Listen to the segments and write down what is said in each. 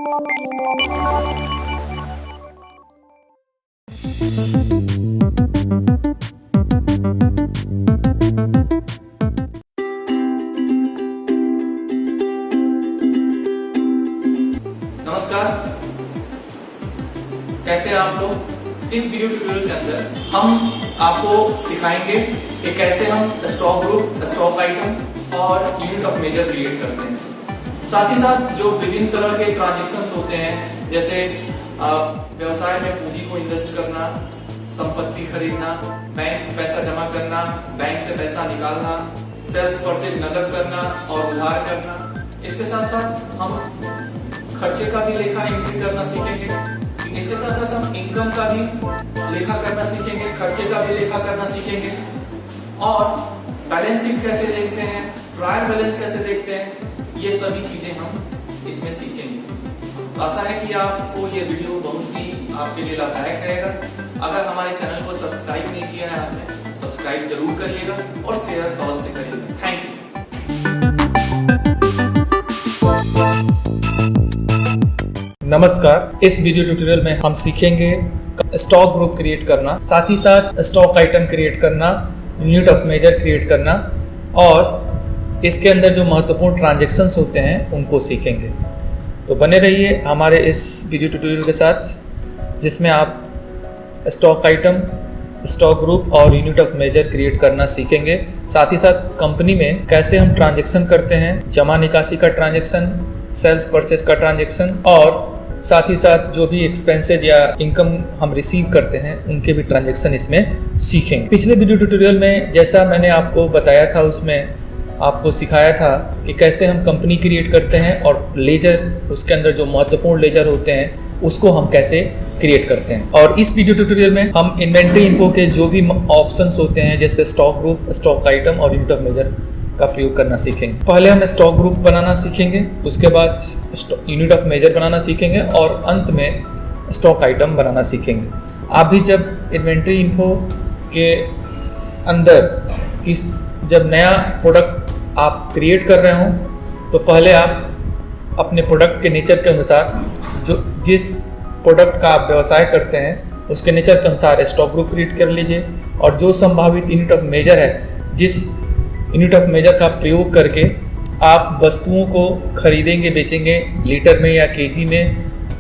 नमस्कार, कैसे हैं आप लोग। इस वीडियो ट्यूटोरियल के अंदर हम आपको सिखाएंगे कि कैसे हम स्टॉक ग्रुप, स्टॉक आइटम और यूनिट ऑफ मेजर क्रिएट करते हैं। साथ ही साथ जो विभिन्न तरह के ट्रांजैक्शंस होते हैं, जैसे व्यवसाय में पूंजी को इन्वेस्ट करना, संपत्ति खरीदना, बैंक पैसा जमा करना, बैंक से पैसा निकालना, सेल्स परचेज नकद करना और उधार करना। इसके साथ साथ हम खर्चे का भी लेखा एंट्री करना सीखेंगे। इसके साथ साथ हम इनकम का भी लेखा करना सीखेंगे, खर्चे का भी लेखा करना सीखेंगे और बैलेंस शीट कैसे देखते हैं, ट्रायल बैलेंस कैसे देखते हैं, ये सभी चीजें हम इसमें सीखेंगे। आशा है कि आपको ये वीडियो बहुत ही आपके लिए लाभदायक रहेगा। अगर हमारे चैनल को सब्सक्राइब नहीं किया है आपने, सब्सक्राइब जरूर करिएगा और शेयर अवश्य करिएगा। Thank you. नमस्कार, इस वीडियो ट्यूटोरियल में हम सीखेंगे स्टॉक ग्रुप क्रिएट करना, साथ ही साथ स्टॉक आइटम क्रिएट करना, यूनिट ऑफ मेजर क्रिएट करना और इसके अंदर जो महत्वपूर्ण ट्रांजैक्शंस होते हैं उनको सीखेंगे। तो बने रहिए हमारे इस वीडियो ट्यूटोरियल के साथ, जिसमें आप स्टॉक आइटम, स्टॉक ग्रुप और यूनिट ऑफ मेजर क्रिएट करना सीखेंगे। साथ ही साथ कंपनी में कैसे हम ट्रांजैक्शन करते हैं, जमा निकासी का ट्रांजैक्शन, सेल्स परचेज का ट्रांजैक्शन और साथ ही साथ जो भी एक्सपेंसेज या इनकम हम रिसीव करते हैं उनके भी ट्रांजैक्शन इसमें सीखेंगे। पिछले वीडियो ट्यूटोरियल में जैसा मैंने आपको बताया था, उसमें आपको सिखाया था कि कैसे हम कंपनी क्रिएट करते हैं और लेजर, उसके अंदर जो महत्वपूर्ण लेजर होते हैं उसको हम कैसे क्रिएट करते हैं। और इस वीडियो ट्यूटोरियल में हम इन्वेंट्री इन्फो के जो भी ऑप्शंस होते हैं, जैसे स्टॉक ग्रुप, स्टॉक आइटम और यूनिट ऑफ मेजर का प्रयोग करना सीखेंगे। पहले हम स्टॉक ग्रुप बनाना सीखेंगे, उसके बाद यूनिट ऑफ मेजर बनाना सीखेंगे और अंत में स्टॉक आइटम बनाना सीखेंगे। आप भी जब इन्वेंट्री इन्फो के अंदर जब नया प्रोडक्ट आप क्रिएट कर रहे हो तो पहले आप अपने प्रोडक्ट के नेचर के अनुसार, जो जिस प्रोडक्ट का आप व्यवसाय करते हैं उसके नेचर के अनुसार स्टॉक ग्रुप क्रिएट कर लीजिए और जो संभावित यूनिट ऑफ मेजर है, जिस यूनिट ऑफ मेजर का प्रयोग करके आप वस्तुओं को खरीदेंगे, बेचेंगे, लीटर में या केजी में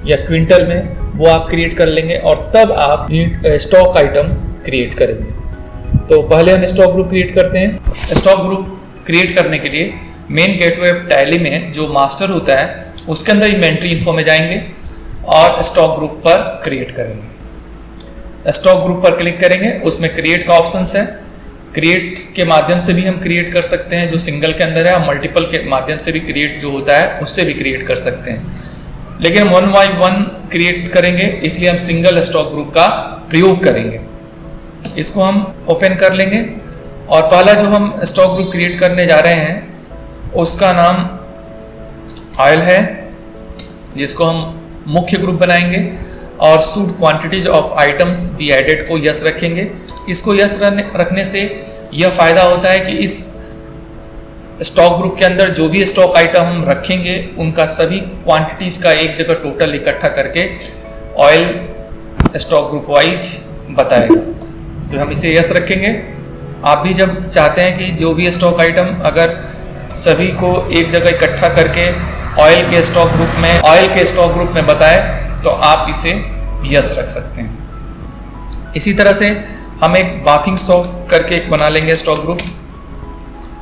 या क्विंटल में, वो आप क्रिएट कर लेंगे और तब आप स्टॉक आइटम क्रिएट करेंगे। तो पहले हम स्टॉक ग्रुप क्रिएट करते हैं। स्टॉक ग्रुप क्रिएट करने के लिए मेन गेटवे टैली में जो मास्टर होता है उसके अंदर इन्वेंट्री इन्फो में जाएंगे और स्टॉक ग्रुप पर क्रिएट करेंगे। स्टॉक ग्रुप पर क्लिक करेंगे, उसमें क्रिएट का ऑप्शन है। क्रिएट के माध्यम से भी हम क्रिएट कर सकते हैं जो सिंगल के अंदर है, और मल्टीपल के माध्यम से भी क्रिएट जो होता है उससे भी क्रिएट कर सकते हैं, लेकिन 1 बाय 1 क्रिएट करेंगे, इसलिए हम सिंगल स्टॉक ग्रुप का प्रयोग करेंगे। इसको हम ओपन कर लेंगे और पहला जो हम स्टॉक ग्रुप क्रिएट करने जा रहे हैं उसका नाम ऑयल है, जिसको हम मुख्य ग्रुप बनाएंगे और should quantities of items be added को यस रखेंगे। इसको यस रखने से यह फायदा होता है कि इस स्टॉक ग्रुप के अंदर जो भी स्टॉक आइटम हम रखेंगे उनका सभी क्वांटिटीज का एक जगह टोटल इकट्ठा करके ऑयल स्टॉक ग्रुप वाइज बताएगा। तो हम इसे यस रखेंगे। आप भी जब चाहते हैं कि जो भी स्टॉक आइटम अगर सभी को एक जगह इकट्ठा करके ऑयल के स्टॉक ग्रुप में बताए तो आप इसे यस रख सकते हैं। इसी तरह से हम एक बाथिंग सोप करके एक बना लेंगे स्टॉक ग्रुप,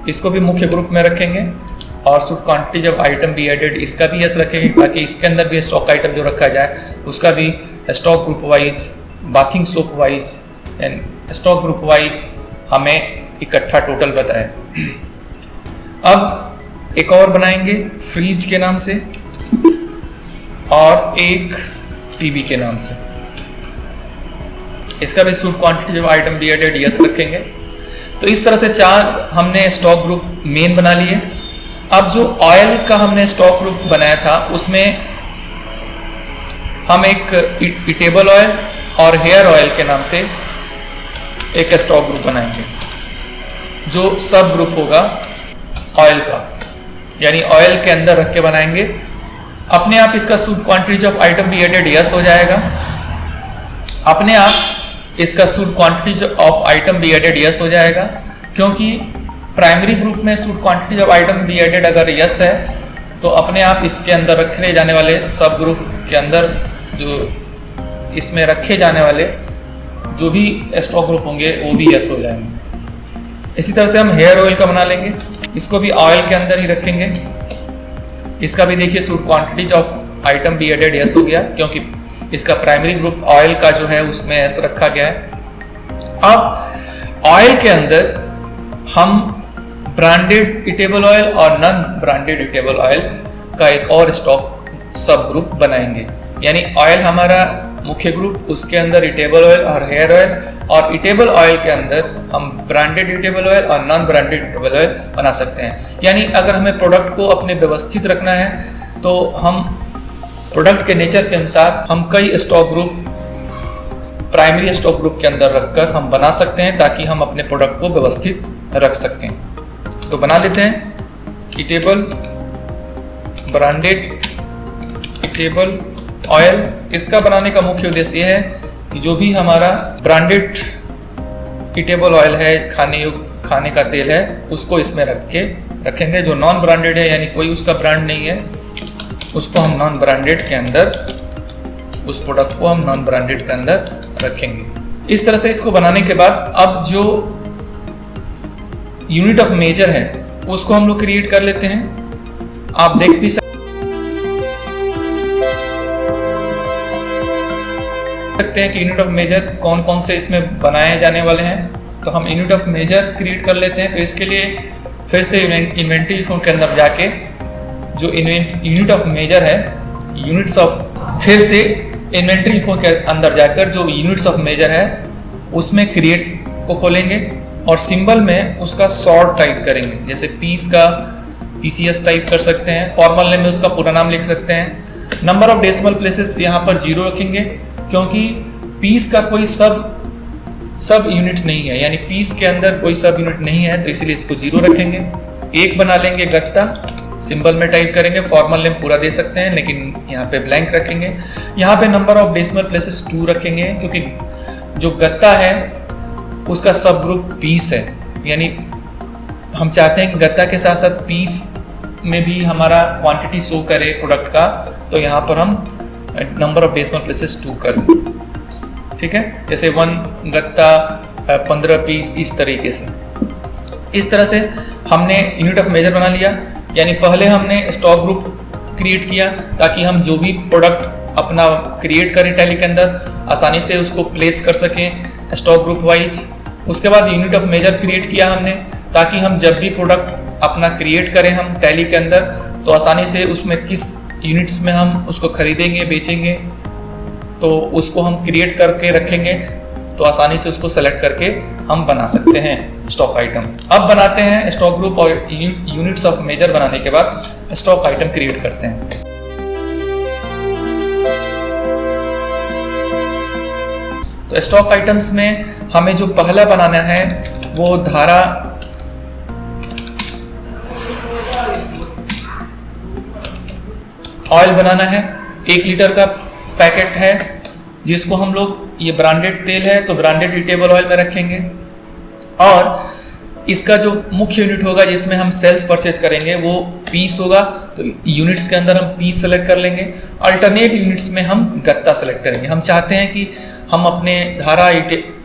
इसको भी मुख्य ग्रुप में रखेंगे और शुड क्वांटिटी जब आइटम बी एडेड इसका भी यस रखेंगे, ताकि इसके अंदर भी स्टॉक आइटम जो रखा जाए उसका भी stock group wise, bathing soap wise and stock group wise हमें इकट्ठा टोटल बताए। अब एक और बनाएंगे फ्रीज के नाम से और एक टीबी के नाम से, इसका भी शुड क्वांटिटी जब आइटम बी एडेड यस रखेंगे। तो इस तरह से 4 हमने स्टॉक ग्रुप मेन बना लिए। अब जो ऑयल का हमने स्टॉक ग्रुप बनाया था उसमें हम एक ईटेबल ऑयल और हेयर ऑयल के नाम से एक स्टॉक ग्रुप बनाएंगे, जो सब ग्रुप होगा ऑयल का, यानी ऑयल के अंदर रख के बनाएंगे अपने आप इसका should quantities of item be added yes हो जाएगा। अपने आप इसका should quantities of item be added yes हो जाएगा, क्योंकि प्राइमरी ग्रुप में should quantities of item be added अगर यस है तो अपने आप इसके अंदर रखे जाने वाले सब ग्रुप के अंदर जो इसमें रखे जाने वाले जो भी स्टॉक ग्रुप होंगे वो भी यस हो जाएंगे। इसी तरह से हम हेयर ऑयल का बना लेंगे, इसको भी ऑयल के अंदर ही रखेंगे। इसका भी देखिए should quantities of item be added yes हो गया, क्योंकि इसका प्राइमरी ग्रुप ऑयल का जो है उसमें एस रखा गया है। अब ऑयल के अंदर हम ब्रांडेड ईटेबल ऑयल और नॉन ब्रांडेड ईटेबल ऑयल का एक और स्टॉक सब ग्रुप बनाएंगे। यानी ऑयल हमारा मुख्य ग्रुप, उसके अंदर ईटेबल ऑयल और हेयर ऑयल, और ईटेबल ऑयल के अंदर हम ब्रांडेड ईटेबल ऑयल और नॉन ब्रांडेड ईटेबल ऑयल बना सकते हैं। यानी अगर हमें प्रोडक्ट को अपने व्यवस्थित रखना है तो हम प्रोडक्ट के नेचर के अनुसार हम कई stock group primary stock group के अंदर रखकर हम बना सकते हैं, ताकि हम अपने प्रोडक्ट को व्यवस्थित रख सकें। तो बना लेते हैं ईटेबल ब्रांडेड ईटेबल ऑयल। इसका बनाने का मुख्य उद्देश्य है कि जो भी हमारा ब्रांडेड ईटेबल ऑयल है, खाने का तेल है, उसको इसमें रखेंगे। जो नॉन ब्रांडेड है, यानी कोई उसका ब्रांड नहीं है, उसको हम नॉन ब्रांडेड के अंदर, उस प्रोडक्ट को हम नॉन ब्रांडेड के अंदर रखेंगे। इस तरह से इसको बनाने के बाद अब जो यूनिट ऑफ मेजर है उसको हम लोग क्रिएट कर लेते हैं। आप देख भी सकते हैं कि यूनिट ऑफ मेजर कौन कौन से इसमें बनाए जाने वाले हैं। तो हम यूनिट ऑफ मेजर क्रिएट कर लेते हैं। तो इसके लिए फिर से इन्वेंटरी फॉर्म के अंदर जाके जो यूनिट ऑफ मेजर है, यूनिट्स ऑफ, फिर से इन्वेंटरी फॉर्म के अंदर जाकर जो यूनिट्स ऑफ मेजर है उसमें क्रिएट को खोलेंगे और सिंबल में उसका सॉर्ट टाइप करेंगे। जैसे पीस का PCS टाइप कर सकते हैं, फॉर्मल नेम में उसका पूरा नाम लिख सकते हैं। नंबर ऑफ डेसिमल प्लेसेस यहाँ पर 0 रखेंगे, क्योंकि पीस का कोई सब यूनिट नहीं है, यानी पीस के अंदर कोई सब यूनिट नहीं है, तो इसीलिए इसको 0 रखेंगे। एक बना लेंगे गत्ता, सिंबल में टाइप करेंगे, फॉर्मल नेम पूरा दे सकते हैं लेकिन यहाँ पे ब्लैंक रखेंगे। यहाँ पे नंबर ऑफ डेसिमल प्लेसेस 2 रखेंगे, क्योंकि जो गत्ता है उसका सब ग्रुप पीस है, यानी हम चाहते हैं कि गत्ता के साथ साथ पीस में भी हमारा क्वांटिटी शो करे प्रोडक्ट का, तो यहाँ पर हम नंबर ऑफ डेसिमल प्लेसेस 2 कर दें। ठीक है, जैसे 1 गत्ता 15 पीस, इस तरीके से। इस तरह से हमने यूनिट ऑफ मेजर बना लिया। यानी पहले हमने स्टॉक ग्रुप क्रिएट किया ताकि हम जो भी प्रोडक्ट अपना क्रिएट करें टैली के अंदर आसानी से उसको प्लेस कर सकें स्टॉक ग्रुप वाइज। उसके बाद यूनिट ऑफ मेजर क्रिएट किया हमने ताकि हम जब भी प्रोडक्ट अपना क्रिएट करें हम टैली के अंदर तो आसानी से उसमें किस यूनिट्स में हम उसको खरीदेंगे बेचेंगे तो उसको हम क्रिएट करके रखेंगे, तो आसानी से उसको सेलेक्ट करके हम बना सकते हैं स्टॉक आइटम। अब बनाते हैं स्टॉक ग्रुप और यूनिट्स ऑफ मेजर बनाने के बाद स्टॉक आइटम क्रिएट करते हैं। तो स्टॉक आइटम्स में हमें जो पहला बनाना है वो धारा ऑयल बनाना है। 1 लीटर का पैकेट है जिसको हम लोग, ये ब्रांडेड तेल है तो ब्रांडेड ईटेबल ऑयल में रखेंगे, और इसका जो मुख्य यूनिट होगा जिसमें हम सेल्स परचेज करेंगे वो पीस होगा, तो यूनिट्स के अंदर हम पीस सेलेक्ट कर लेंगे। अल्टरनेट यूनिट्स में हम गत्ता सेलेक्ट करेंगे। हम चाहते हैं कि हम अपने धारा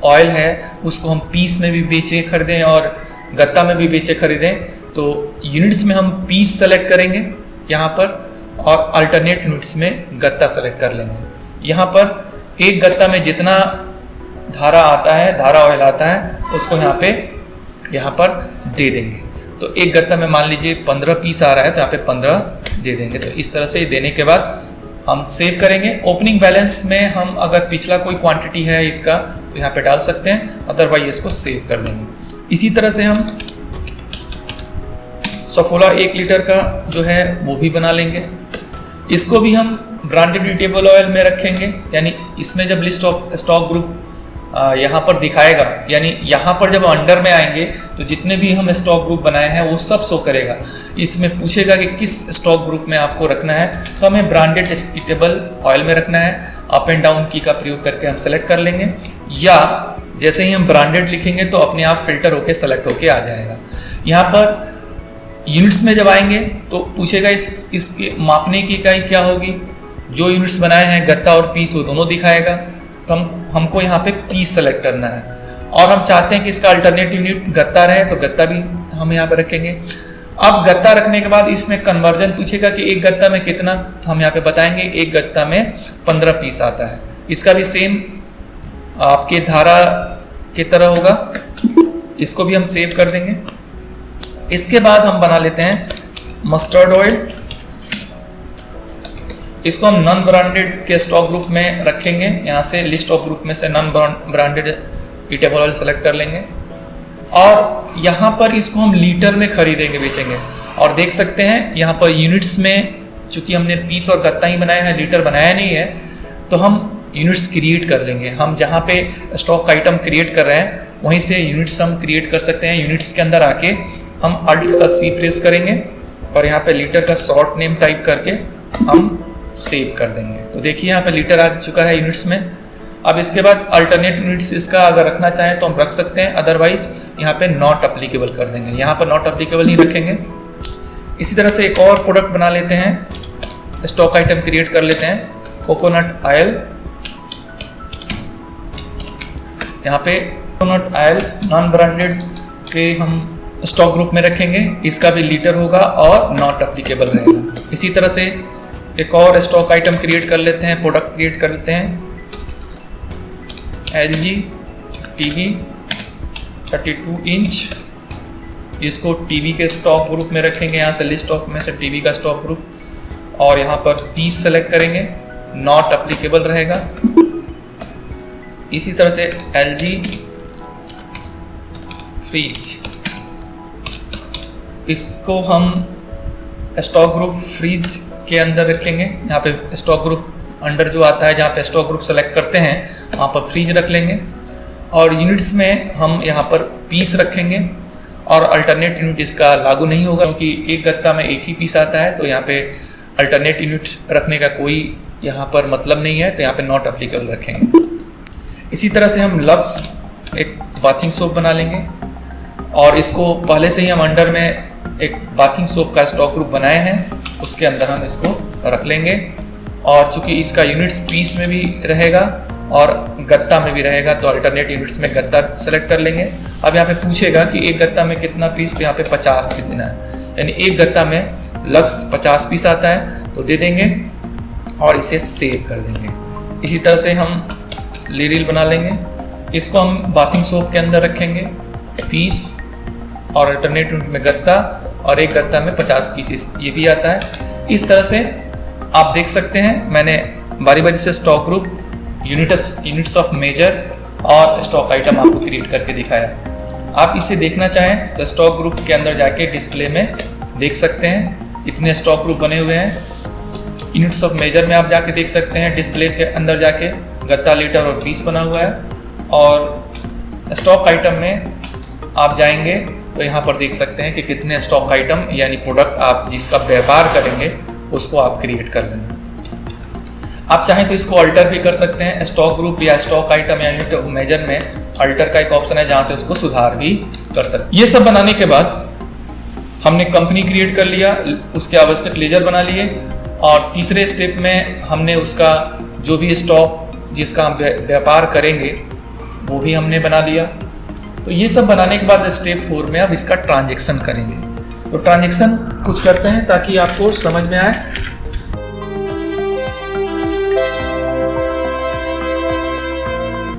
ऑयल है उसको हम पीस में भी बेचे खरीदें और गत्ता में भी बेचे खरीदें, तो यूनिट्स में हम पीस सेलेक्ट करेंगे यहाँ पर, और अल्टरनेट यूनिट्स में गत्ता सेलेक्ट कर लेंगे। यहाँ पर एक गत्ता में जितना धारा आता है, धारा ऑयल आता है, उसको यहाँ पर दे देंगे। तो एक गत्ता में मान लीजिए 15 पीस आ रहा है तो यहाँ पे 15 दे देंगे। तो इस तरह से देने के बाद हम सेव करेंगे। ओपनिंग बैलेंस में हम अगर पिछला कोई क्वांटिटी है इसका तो यहाँ पे डाल सकते हैं, अदरवाइज इसको सेव कर देंगे। इसी तरह से हम सफोला 1 लीटर का जो है वो भी बना लेंगे। इसको भी हम ब्रांडेड ईटेबल ऑयल में रखेंगे, यानी इसमें जब लिस्ट ऑफ स्टॉक ग्रुप यहाँ पर दिखाएगा, यानी यहाँ पर जब अंडर में आएंगे तो जितने भी हम स्टॉक ग्रुप बनाए हैं वो सब शो करेगा। इसमें पूछेगा कि किस स्टॉक ग्रुप में आपको रखना है, तो हमें ब्रांडेड ईटेबल ऑयल में रखना है। अप एंड डाउन की का प्रयोग करके हम सेलेक्ट कर लेंगे, या जैसे ही हम ब्रांडेड लिखेंगे तो अपने आप फिल्टर होके सेलेक्ट होके आ जाएगा। यहाँ पर यूनिट्स में जब आएंगे तो पूछेगा इसके मापने की इकाई क्या होगी। जो यूनिट्स बनाए हैं गत्ता और पीस वो दोनों दिखाएगा, तो हमको यहाँ पे पीस सेलेक्ट करना है। और हम चाहते हैं कि इसका अल्टरनेट यूनिट गत्ता रहे, तो गत्ता भी हम यहाँ पे रखेंगे। अब गत्ता रखने के बाद इसमें कन्वर्जन पूछेगा कि एक गत्ता में कितना, तो हम यहाँ पे बताएंगे एक गत्ता में 15 पीस आता है। इसका भी सेम आपके धारा की तरह होगा, इसको भी हम सेव कर देंगे। इसके बाद हम बना लेते हैं मस्टर्ड ऑयल। इसको हम नॉन ब्रांडेड के स्टॉक ग्रुप में रखेंगे। यहाँ से लिस्ट ऑफ ग्रुप में से non branded eatable oil select कर लेंगे, और यहाँ पर इसको हम लीटर में खरीदेंगे, बेचेंगे। और देख सकते हैं यहाँ पर यूनिट्स में, चूंकि हमने पीस और गत्ता ही बनाया है, लीटर बनाया नहीं है, तो हम यूनिट्स क्रिएट कर लेंगे। हम जहाँ पे स्टॉक आइटम क्रिएट कर रहे हैं वहीं से यूनिट्स हम क्रिएट कर सकते हैं। यूनिट्स के अंदर आके हम अल्ट के साथ सी प्रेस करेंगे और यहाँ पे लीटर का शॉर्ट नेम टाइप करके हम सेव कर देंगे। तो देखिए यहाँ पे लीटर आ चुका है यूनिट्स में। अब इसके बाद अल्टरनेट यूनिट्स इसका अगर रखना चाहें तो हम रख सकते हैं, अदरवाइज यहाँ पे नॉट अप्लीकेबल कर देंगे। यहाँ पर नॉट अप्लीकेबल ही रखेंगे। इसी तरह से एक और प्रोडक्ट बना लेते हैं, स्टॉक आइटम क्रिएट कर लेते हैं, कोकोनट ऑयल। यहाँ पे कोकोनट ऑयल नॉन ब्रांडेड के हम स्टॉक ग्रुप में रखेंगे। इसका भी लीटर होगा और नॉट अप्लीकेबल रहेगा। इसी तरह से एक और स्टॉक आइटम क्रिएट कर लेते हैं, प्रोडक्ट क्रिएट कर लेते हैं, LG TV 32 इंच। इसको टीवी के स्टॉक ग्रुप में रखेंगे। यहाँ से लिस्ट ऑफ में से टीवी का स्टॉक ग्रुप, और यहाँ पर पीस सेलेक्ट करेंगे, नॉट अप्लीकेबल रहेगा। इसी तरह से LG फ्रिज, इसको हम स्टॉक ग्रुप फ्रिज के अंदर रखेंगे। यहाँ पे स्टॉक ग्रुप अंडर जो आता है, जहाँ पे स्टॉक ग्रुप सेलेक्ट करते हैं वहाँ पर फ्रिज रख लेंगे। और यूनिट्स में हम यहाँ पर पीस रखेंगे, और अल्टरनेट यूनिट इसका लागू नहीं होगा क्योंकि एक गत्ता में एक ही पीस आता है, तो यहाँ पे अल्टरनेट यूनिट रखने का कोई यहाँ पर मतलब नहीं है, तो यहाँ पे नॉट अप्लीकेबल रखेंगे। इसी तरह से हम लक्स एक बाथिंग सोप बना लेंगे, और इसको पहले से ही हम अंडर में एक बाथिंग सोप का स्टॉक ग्रुप बनाए हैं, उसके अंदर हम इसको रख लेंगे। और चूंकि इसका यूनिट्स पीस में भी रहेगा और गत्ता में भी रहेगा, तो अल्टरनेट यूनिट्स में गत्ता सेलेक्ट कर लेंगे। अब यहाँ पे पूछेगा कि एक गत्ता में कितना पीस, तो यहाँ पे 50 पीस देना है, यानी एक गत्ता में लक्स 50 पीस आता है, तो दे देंगे और इसे सेव कर देंगे। इसी तरह से हम लिरिल बना लेंगे। इसको हम बाथिंग सोप के अंदर रखेंगे, पीस और अल्टरनेट यूनिट में गत्ता, और एक गत्ता में 50 पीसेस ये भी आता है। इस तरह से आप देख सकते हैं मैंने बारी बारी से stock group, units of measure और स्टॉक आइटम आपको क्रिएट करके दिखाया। आप इसे देखना चाहें तो स्टॉक ग्रुप के अंदर जाके डिस्प्ले में देख सकते हैं, इतने स्टॉक ग्रुप बने हुए हैं। यूनिट्स ऑफ मेजर में आप जाके देख सकते हैं, डिस्प्ले के अंदर जाके गत्ता, लीटर और पीस बना हुआ है। और स्टॉक आइटम में आप जाएंगे तो यहाँ पर देख सकते हैं कि कितने स्टॉक आइटम यानी प्रोडक्ट आप जिसका व्यापार करेंगे उसको आप क्रिएट कर लेंगे। आप चाहें तो इसको अल्टर भी कर सकते हैं, स्टॉक ग्रुप या स्टॉक आइटम या यूनिट ऑफ मेजर में अल्टर का एक ऑप्शन है जहाँ से उसको सुधार भी कर सकते हैं। ये सब बनाने के बाद हमने कंपनी क्रिएट कर लिया, उसके आवश्यक लेजर बना लिए, और तीसरे स्टेप में हमने उसका जो भी स्टॉक जिसका हम व्यापार करेंगे वो भी हमने बना लिया। तो ये सब बनाने के बाद स्टेप 4 में अब इसका ट्रांजैक्शन करेंगे। तो ट्रांजैक्शन कुछ करते हैं ताकि आपको समझ में आए।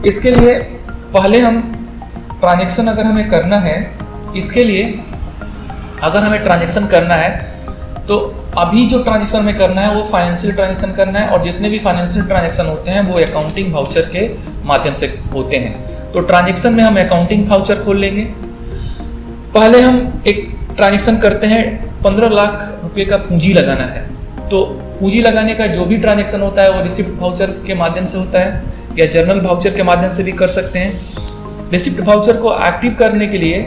इसके लिए पहले हम ट्रांजैक्शन अगर हमें करना है, इसके लिए अगर हमें ट्रांजैक्शन करना है तो अभी जो ट्रांजैक्शन हमें करना है वो फाइनेंशियल ट्रांजैक्शन करना है, और जितने भी फाइनेंशियल ट्रांजैक्शन होते हैं वो अकाउंटिंग वाउचर के माध्यम से होते हैं। तो ट्रांजैक्शन में हम अकाउंटिंग वाउचर खोल लेंगे। पहले हम एक ट्रांजैक्शन करते हैं, 15 लाख रुपए का पूंजी लगाना है। तो पूंजी लगाने का जो भी ट्रांजैक्शन होता है वो रिसिप्ट वाउचर के माध्यम से होता है या जर्नल वाउचर के माध्यम से भी कर सकते हैं। रिसिप्ट वाउचर को एक्टिव करने के लिए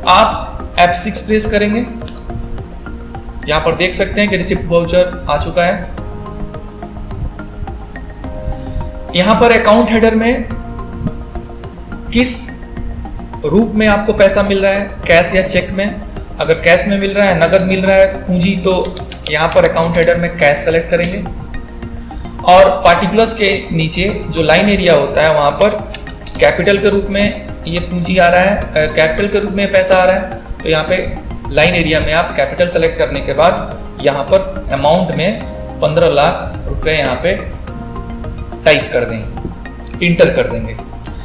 आप F6 प्रेस करेंगे। यहां पर देख सकते हैं कि रिसिप्ट वाउचर आ चुका है। यहां पर अकाउंट हेडर में किस रूप में आपको पैसा मिल रहा है, कैश या चेक में। अगर कैश में मिल रहा है, नगद मिल रहा है, पूंजी, तो यहाँ पर अकाउंट हेडर में कैश सेलेक्ट करेंगे और पार्टिकुलर्स के नीचे जो लाइन एरिया होता है वहाँ पर कैपिटल के रूप में ये पूंजी आ रहा है, कैपिटल के रूप में पैसा आ रहा है, तो यहाँ पे लाइन एरिया में आप कैपिटल सेलेक्ट करने के बाद यहाँ पर अमाउंट में 15 लाख रुपए यहाँ पे टाइप कर देंगे, इंटर कर देंगे।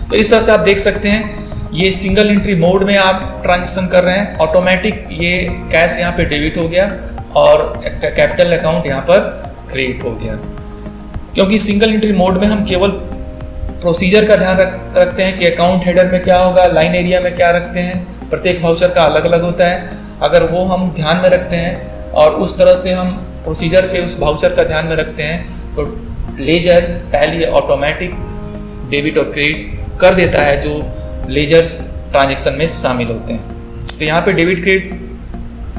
तो इस तरह से आप देख सकते हैं ये सिंगल एंट्री मोड में आप ट्रांजेक्शन कर रहे हैं। ऑटोमेटिक ये कैश यहाँ पे डेबिट हो गया और कैपिटल अकाउंट यहाँ पर क्रेडिट हो गया। क्योंकि सिंगल एंट्री मोड में हम केवल प्रोसीजर का ध्यान रखते हैं कि अकाउंट हेडर में क्या होगा, लाइन एरिया में क्या रखते हैं, प्रत्येक वाउचर का अलग अलग होता है। अगर वो हम ध्यान में रखते हैं और उस तरह से हम प्रोसीजर के उस वाउचर का ध्यान में रखते हैं तो लेजर टैली ऑटोमेटिक डेबिट और क्रेडिट कर देता है जो लेजर्स ट्रांजैक्शन में शामिल होते हैं। तो यहाँ पे डेबिट क्रेडिट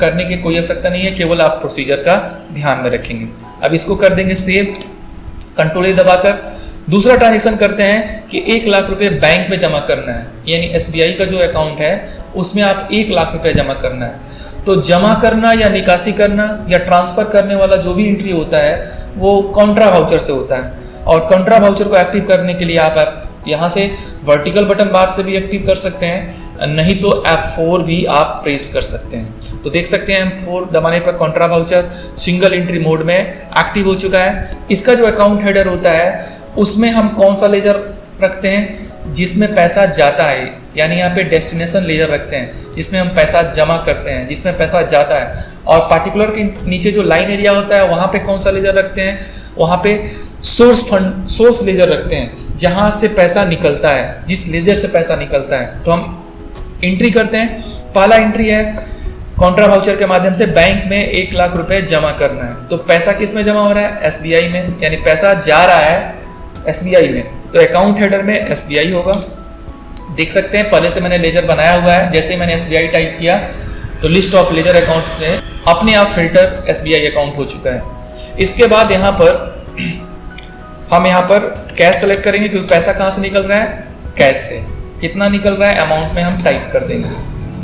करने की कोई आवश्यकता नहीं है, केवल आप प्रोसीजर का ध्यान में रखेंगे। अब इसको कर देंगे सेव, कंट्रोल A दबाकर। दूसरा ट्रांजैक्शन करते हैं कि 1 लाख रुपए बैंक में जमा करना है, यानी SBI का जो अकाउंट है उसमें आप 1 लाख रुपए जमा करना है। तो जमा करना या निकासी करना या ट्रांसफर करने वाला जो भी एंट्री होता है वो कॉन्ट्रा वाउचर से होता है। और कॉन्ट्रा वाउचर को एक्टिव करने के लिए आप यहाँ से वर्टिकल बटन बार से भी एक्टिव कर सकते हैं, नहीं तो F4 भी आप प्रेस कर सकते हैं। तो देख सकते हैं F4 दबाने पर Contra voucher single entry mode में एक्टिव हो चुका है। इसका जो अकाउंट हेडर होता है उसमें हम कौन सा लेजर रखते हैं, जिसमें पैसा जाता है, यानी यहाँ पे डेस्टिनेशन लेजर रखते हैं जिसमें हम पैसा जमा करते हैं, जिसमें पैसा जाता है। और पार्टिकुलर के नीचे जो लाइन एरिया होता है वहाँ पे कौन सा लेजर रखते हैं, वहाँ पे सोर्स लेजर रखते हैं जहाँ से पैसा निकलता है, जिस लेजर से पैसा निकलता है। तो हम एंट्री करते हैं। पहला एंट्री है कॉन्ट्रा वाउचर के माध्यम से बैंक में 1 लाख रुपए जमा करना है। तो पैसा किस में जमा हो रहा है, SBI में, यानी पैसा जा रहा है SBI में। तो अकाउंट हेडर में SBI होगा। देख सकते हैं पहले से मैंने लेजर बनाया हुआ है, जैसे ही मैंने SBI टाइप किया तो लिस्ट ऑफ लेजर अकाउंट में अपने आप फिल्टर SBI अकाउंट हो चुका है। इसके बाद यहाँ पर हम यहाँ पर कैश सेलेक्ट करेंगे, क्योंकि पैसा कहाँ से निकल रहा है, कैश से। कितना निकल रहा है अमाउंट में हम टाइप कर देंगे।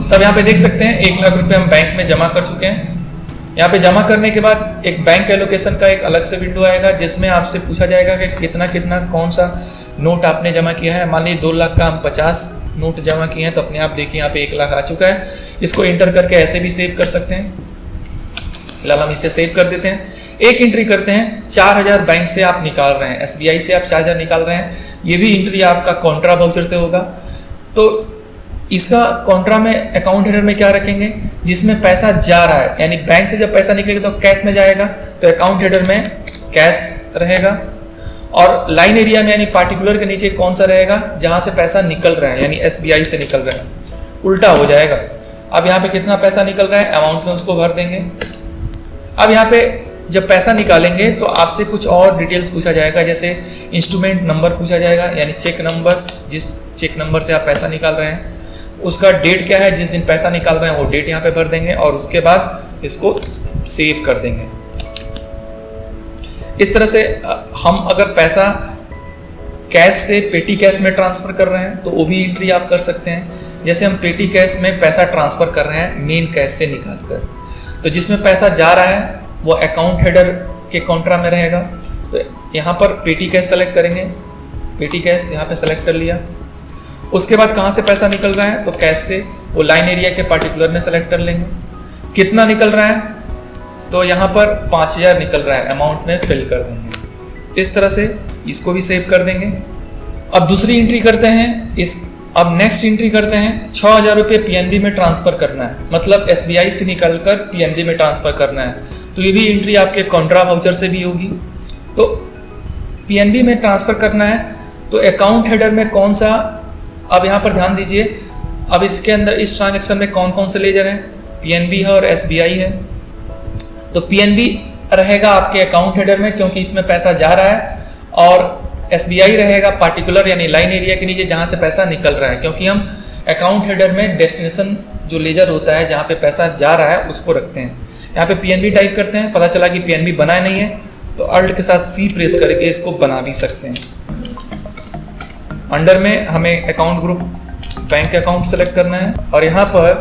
तब यहाँ पे देख सकते हैं 1 लाख रुपए हम बैंक में जमा कर चुके हैं। यहाँ पे जमा करने के बाद एक बैंक एलोकेशन का एक अलग से विंडो आएगा जिसमें आपसे पूछा जाएगा कि कितना कितना कौन सा नोट आपने जमा किया है। मान लीजिए 2 लाख का हम 50 नोट जमा किए हैं, तो अपने आप देखिए यहाँ पे 1 लाख आ चुका है। इसको एंटर करके ऐसे भी सेव कर सकते हैं। फिलहाल हम इसे सेव कर देते हैं। एक एंट्री करते हैं 4000 बैंक से आप निकाल रहे हैं, SBI से आप 4000 निकाल रहे हैं। ये भी एंट्री आपका कॉन्ट्रा वाउचर से होगा। तो इसका कॉन्ट्रा में अकाउंट हेडर में क्या रखेंगे, जिसमें पैसा जा रहा है, यानी बैंक से जब पैसा निकलेगा तो कैश में जाएगा, तो अकाउंट हेडर में कैश रहेगा। और लाइन एरिया में यानी पार्टिकुलर के नीचे कौन सा रहेगा, जहां से पैसा निकल रहा है, यानी SBI से निकल रहा है, उल्टा हो जाएगा। अब यहाँ पे कितना पैसा निकल रहा है अमाउंट में उसको भर देंगे। अब यहाँ पे जब पैसा निकालेंगे तो आपसे कुछ और डिटेल्स पूछा जाएगा, जैसे इंस्ट्रूमेंट नंबर पूछा जाएगा, यानी चेक नंबर, जिस चेक नंबर से आप पैसा निकाल रहे हैं उसका डेट क्या है, जिस दिन पैसा निकाल रहे हैं वो डेट यहाँ पे भर देंगे और उसके बाद इसको सेव कर देंगे। इस तरह से हम अगर पैसा कैश से पेटी कैश में ट्रांसफर कर रहे हैं तो वो भी एंट्री आप कर सकते हैं। जैसे हम पेटी कैश में पैसा ट्रांसफर कर रहे हैं मेन कैश से निकाल कर, तो जिसमें पैसा जा रहा है वो अकाउंट हेडर के कॉन्ट्रा में रहेगा। तो यहाँ पर पेटी कैश सेलेक्ट करेंगे, पेटी कैश यहाँ पे सेलेक्ट कर लिया। उसके बाद कहाँ से पैसा निकल रहा है, तो कैश से, वो लाइन एरिया के पार्टिकुलर में सेलेक्ट कर लेंगे। कितना निकल रहा है, तो यहाँ पर 5000 निकल रहा है, अमाउंट में फिल कर देंगे। इस तरह से इसको भी सेव कर देंगे। अब दूसरी एंट्री करते हैं, अब नेक्स्ट एंट्री करते हैं 6000 रुपये PNB में ट्रांसफर करना है, मतलब SBI से निकल कर PNB में ट्रांसफर करना है। तो ये भी एंट्री आपके कॉन्ट्रा वाउचर से भी होगी। तो PNB में ट्रांसफर करना है तो अकाउंट हेडर में कौन सा, अब यहाँ पर ध्यान दीजिए, अब इसके अंदर इस ट्रांजैक्शन में कौन कौन से लेजर हैं, PNB है और SBI है। तो PNB रहेगा आपके अकाउंट हेडर में, क्योंकि इसमें पैसा जा रहा है, और SBI रहेगा पार्टिकुलर यानी लाइन एरिया के नीचे जहाँ से पैसा निकल रहा है, क्योंकि हम अकाउंट हेडर में डेस्टिनेशन जो लेजर होता है जहाँ पे पैसा जा रहा है उसको रखते हैं। यहाँ पे PNB टाइप करते हैं, पता चला कि PNB बनाया नहीं है तो अल्ट के साथ C प्रेस करके इसको बना भी सकते हैं। अंडर में हमें account group bank account select करना है और यहाँ पर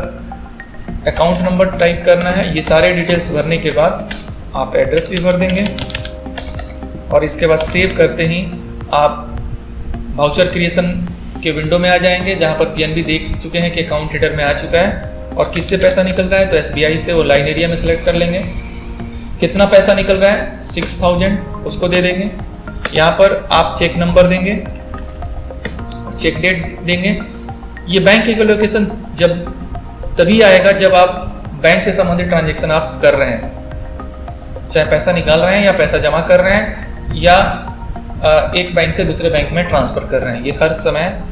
अकाउंट नंबर टाइप करना है। ये सारे डिटेल्स भरने के बाद आप एड्रेस भी भर देंगे और इसके बाद सेव करते ही आप वाउचर क्रिएशन के विंडो में आ जाएंगे, जहाँ पर PNB देख चुके हैं कि अकाउंट हेडर में आ चुका है। और किससे पैसा निकल रहा है तो SBI से, वो लाइन एरिया में सेलेक्ट कर लेंगे। कितना पैसा निकल रहा है 6000, उसको दे देंगे। यहाँ पर आप चेक नंबर देंगे, चेक डेट देंगे। ये बैंक की लोकेशन जब तभी आएगा जब आप बैंक से संबंधित ट्रांजेक्शन आप कर रहे हैं, चाहे पैसा निकाल रहे हैं या पैसा जमा कर रहे हैं या एक बैंक से दूसरे बैंक में ट्रांसफर कर रहे हैं। ये हर समय,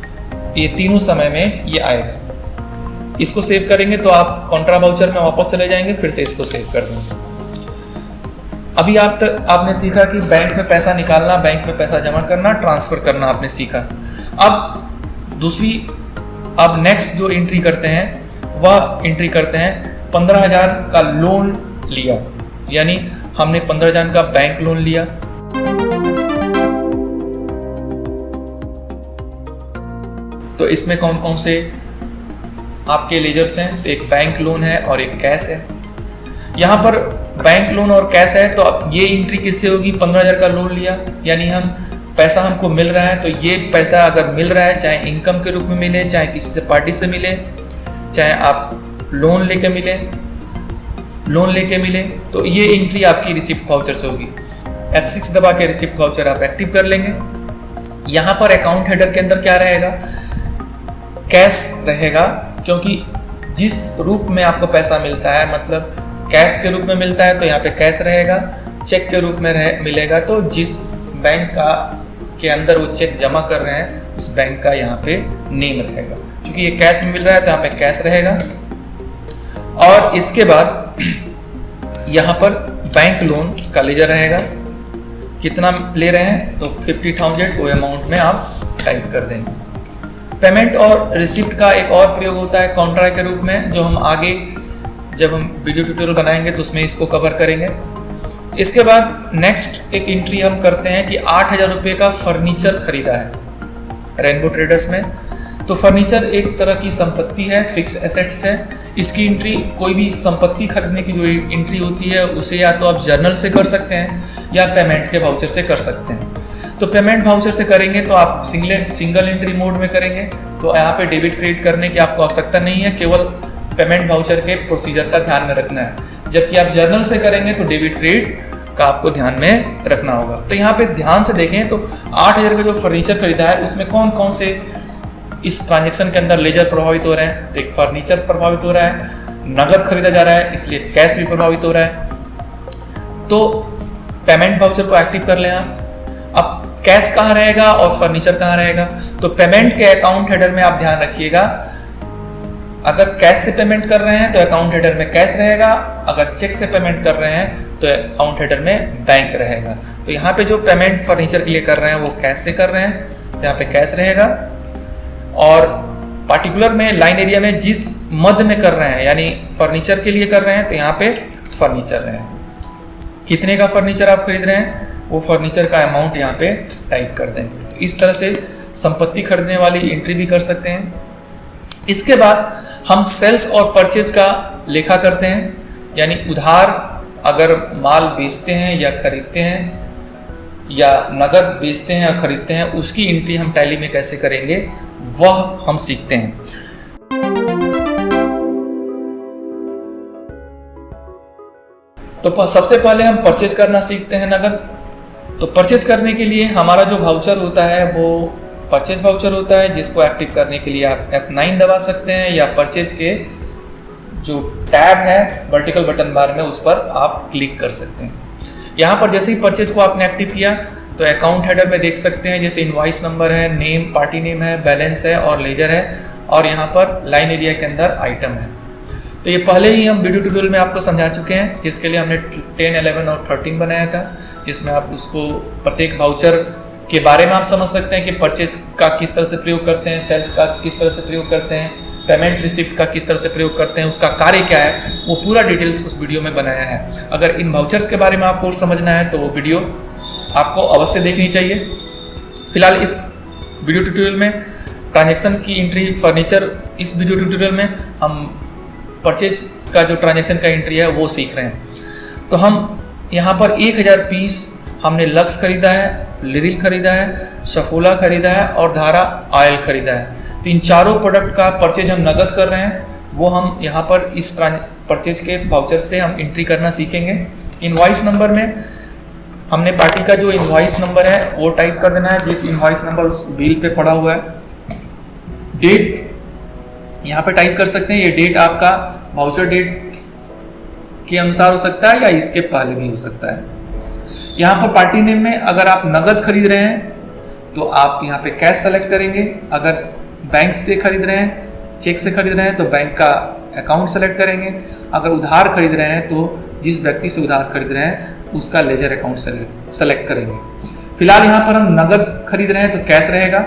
ये तीनों समय में ये आएगा। इसको सेव करेंगे तो आप कॉन्ट्रा वाउचर में वापस चले जाएंगे, फिर से इसको सेव कर देंगे। अभी आपने सीखा कि बैंक में पैसा निकालना, बैंक में पैसा जमा करना, ट्रांसफर करना आपने सीखा। अब नेक्स्ट जो एंट्री करते हैं वह एंट्री करते हैं 15,000 का लोन लिया, यानी हमने 15,000 का बैंक लोन लिया। तो इसमें कौन कौन से आपके लेजर्स हैं, तो एक बैंक लोन है और एक कैश है। यहाँ पर बैंक लोन और कैश है तो अब ये एंट्री किससे होगी, 15,000 का लोन लिया यानी हम पैसा हमको मिल रहा है, तो ये पैसा अगर मिल रहा है, चाहे इनकम के रूप में मिले, चाहे किसी से पार्टी से मिले, चाहे आप लोन लेके मिले, तो ये एंट्री आपकी रिसिप्ट वाउचर से होगी। F6 दबा के रिसिप्ट वाउचर आप एक्टिव कर लेंगे। यहाँ पर अकाउंट हेडर के अंदर क्या रहेगा, कैश रहेगा, क्योंकि जिस रूप में आपको पैसा मिलता है, मतलब कैश के रूप में मिलता है तो यहाँ पे कैश रहेगा। चेक के रूप में मिलेगा तो जिस बैंक के अंदर वो चेक जमा कर रहे हैं उस बैंक का यहाँ पे नेम रहेगा। क्योंकि ये कैश में मिल रहा है तो यहाँ पे कैश रहेगा। और इसके बाद यहाँ पर बैंक लोन का लेजर रहेगा, कितना ले रहे हैं तो 50,000, वो अमाउंट में आप टाइप कर देंगे। पेमेंट और रिसिप्ट का एक और प्रयोग होता है कॉन्ट्रा के रूप में, जो हम आगे जब हम वीडियो ट्यूटोरियल बनाएंगे तो उसमें इसको कवर करेंगे। इसके बाद नेक्स्ट एक एंट्री हम करते हैं कि 8,000 रुपये का फर्नीचर खरीदा है रेनबो ट्रेडर्स में। तो फर्नीचर एक तरह की संपत्ति है, फिक्स एसेट्स है। इसकी एंट्री, कोई भी संपत्ति खरीदने की जो एंट्री होती है उसे या तो आप जर्नल से कर सकते हैं या पेमेंट के वाउचर से कर सकते हैं। तो पेमेंट वाउचर से करेंगे तो आप सिंगल एंट्री मोड में करेंगे, तो यहाँ पे डेबिट क्रेडिट करने की आपको आवश्यकता नहीं है, केवल पेमेंट वाउचर के प्रोसीजर का ध्यान में रखना है। जबकि आप जर्नल से करेंगे तो डेबिट क्रेडिट का आपको ध्यान में रखना होगा। तो यहाँ पे ध्यान से देखें तो 8,000 का जो फर्नीचर खरीदा है उसमें कौन कौन से इस ट्रांजेक्शन के अंदर लेजर प्रभावित हो रहे हैं। तो एक फर्नीचर प्रभावित हो रहा है, नगद खरीदा जा रहा है इसलिए कैश भी प्रभावित हो रहा है। तो पेमेंट वाउचर को एक्टिव कर लें आप। अब कैश कहाँ रहेगा और फर्नीचर कहाँ रहेगा, तो पेमेंट के अकाउंट हेडर में आप ध्यान रखिएगा, अगर कैश से पेमेंट कर रहे हैं तो अकाउंट हेडर में कैश रहेगा, अगर चेक से पेमेंट कर रहे हैं तो अकाउंट हेडर में बैंक रहेगा। तो यहाँ पे जो पेमेंट फर्नीचर के लिए कर रहे हैं वो कैश से कर रहे हैं तो यहाँ पे कैश रहेगा, और पार्टिकुलर में लाइन एरिया में जिस मध्य में कर रहे हैं यानी फर्नीचर के लिए कर रहे हैं तो यहाँ पे फर्नीचर रहेगा। कितने का फर्नीचर आप खरीद रहे हैं वो फर्नीचर का अमाउंट यहाँ पे टाइप कर देंगे। तो इस तरह से संपत्ति खरीदने वाली एंट्री भी कर सकते हैं। इसके बाद हम सेल्स और परचेज का लेखा करते हैं, यानी उधार अगर माल बेचते हैं या खरीदते हैं या नगद बेचते हैं या खरीदते हैं, उसकी एंट्री हम टैली में कैसे करेंगे वह हम सीखते हैं। तो सबसे पहले हम परचेज करना सीखते हैं नगद। तो परचेज करने के लिए हमारा जो वाउचर होता है वो परचेज वाउचर होता है, जिसको एक्टिव करने के लिए आप F9 दबा सकते हैं या परचेज के जो टैब है वर्टिकल बटन बार में उस पर आप क्लिक कर सकते हैं। यहाँ पर जैसे ही परचेज को आपने एक्टिव किया तो अकाउंट हेडर में देख सकते हैं जैसे इनवॉइस नंबर है, नेम, पार्टी नेम है, बैलेंस है और लेजर है, और यहाँ पर लाइन एरिया के अंदर आइटम है। तो तो ये पहले ही हम वीडियो ट्यूटोरियल में आपको समझा चुके हैं, जिसके लिए हमने 10, 11 और 13 बनाया था, जिसमें आप उसको प्रत्येक वाउचर के बारे में आप समझ सकते हैं कि परचेज का किस तरह से प्रयोग करते हैं, सेल्स का किस तरह से प्रयोग करते हैं, पेमेंट रिसिप्ट का किस तरह से प्रयोग करते हैं, उसका कार्य क्या है, वो पूरा डिटेल्स उस वीडियो में बनाया है। अगर इन वाउचर्स के बारे में आपको समझना है तो वो वीडियो आपको अवश्य देखनी चाहिए। फिलहाल इस वीडियो ट्यूटोरियल में ट्रांजैक्शन की एंट्री फर्नीचर, इस वीडियो ट्यूटोरियल में हम परचेज का जो ट्रांजैक्शन का एंट्री है वो सीख रहे हैं। तो हम यहाँ पर 1000 पीस हमने लक्स खरीदा है, लिरिल खरीदा है, सफोला खरीदा है और धारा ऑयल खरीदा है। तो इन चारों प्रोडक्ट का परचेज हम नगद कर रहे हैं, वो हम यहाँ पर इस परचेज के वाउचर से हम एंट्री करना सीखेंगे। इनवॉइस नंबर में हमने पार्टी का जो इनवॉइस नंबर है वो टाइप कर देना है, जिस इनवॉइस नंबर उस बिल पे पड़ा हुआ है। डेट यहाँ पे टाइप कर सकते हैं, ये डेट आपका वाउचर डेट के अनुसार हो सकता है या इसके पहले भी हो सकता है। यहाँ पर पार्टी नेम में अगर आप नगद खरीद रहे हैं तो आप यहाँ पे कैश सेलेक्ट करेंगे, अगर बैंक से खरीद रहे हैं, चेक से खरीद रहे हैं तो बैंक का अकाउंट सेलेक्ट करेंगे, अगर उधार खरीद रहे हैं तो जिस व्यक्ति से उधार खरीद रहे हैं उसका लेजर अकाउंट सेलेक्ट करेंगे। फिलहाल यहाँ पर हम नगद खरीद रहे हैं तो कैश रहेगा।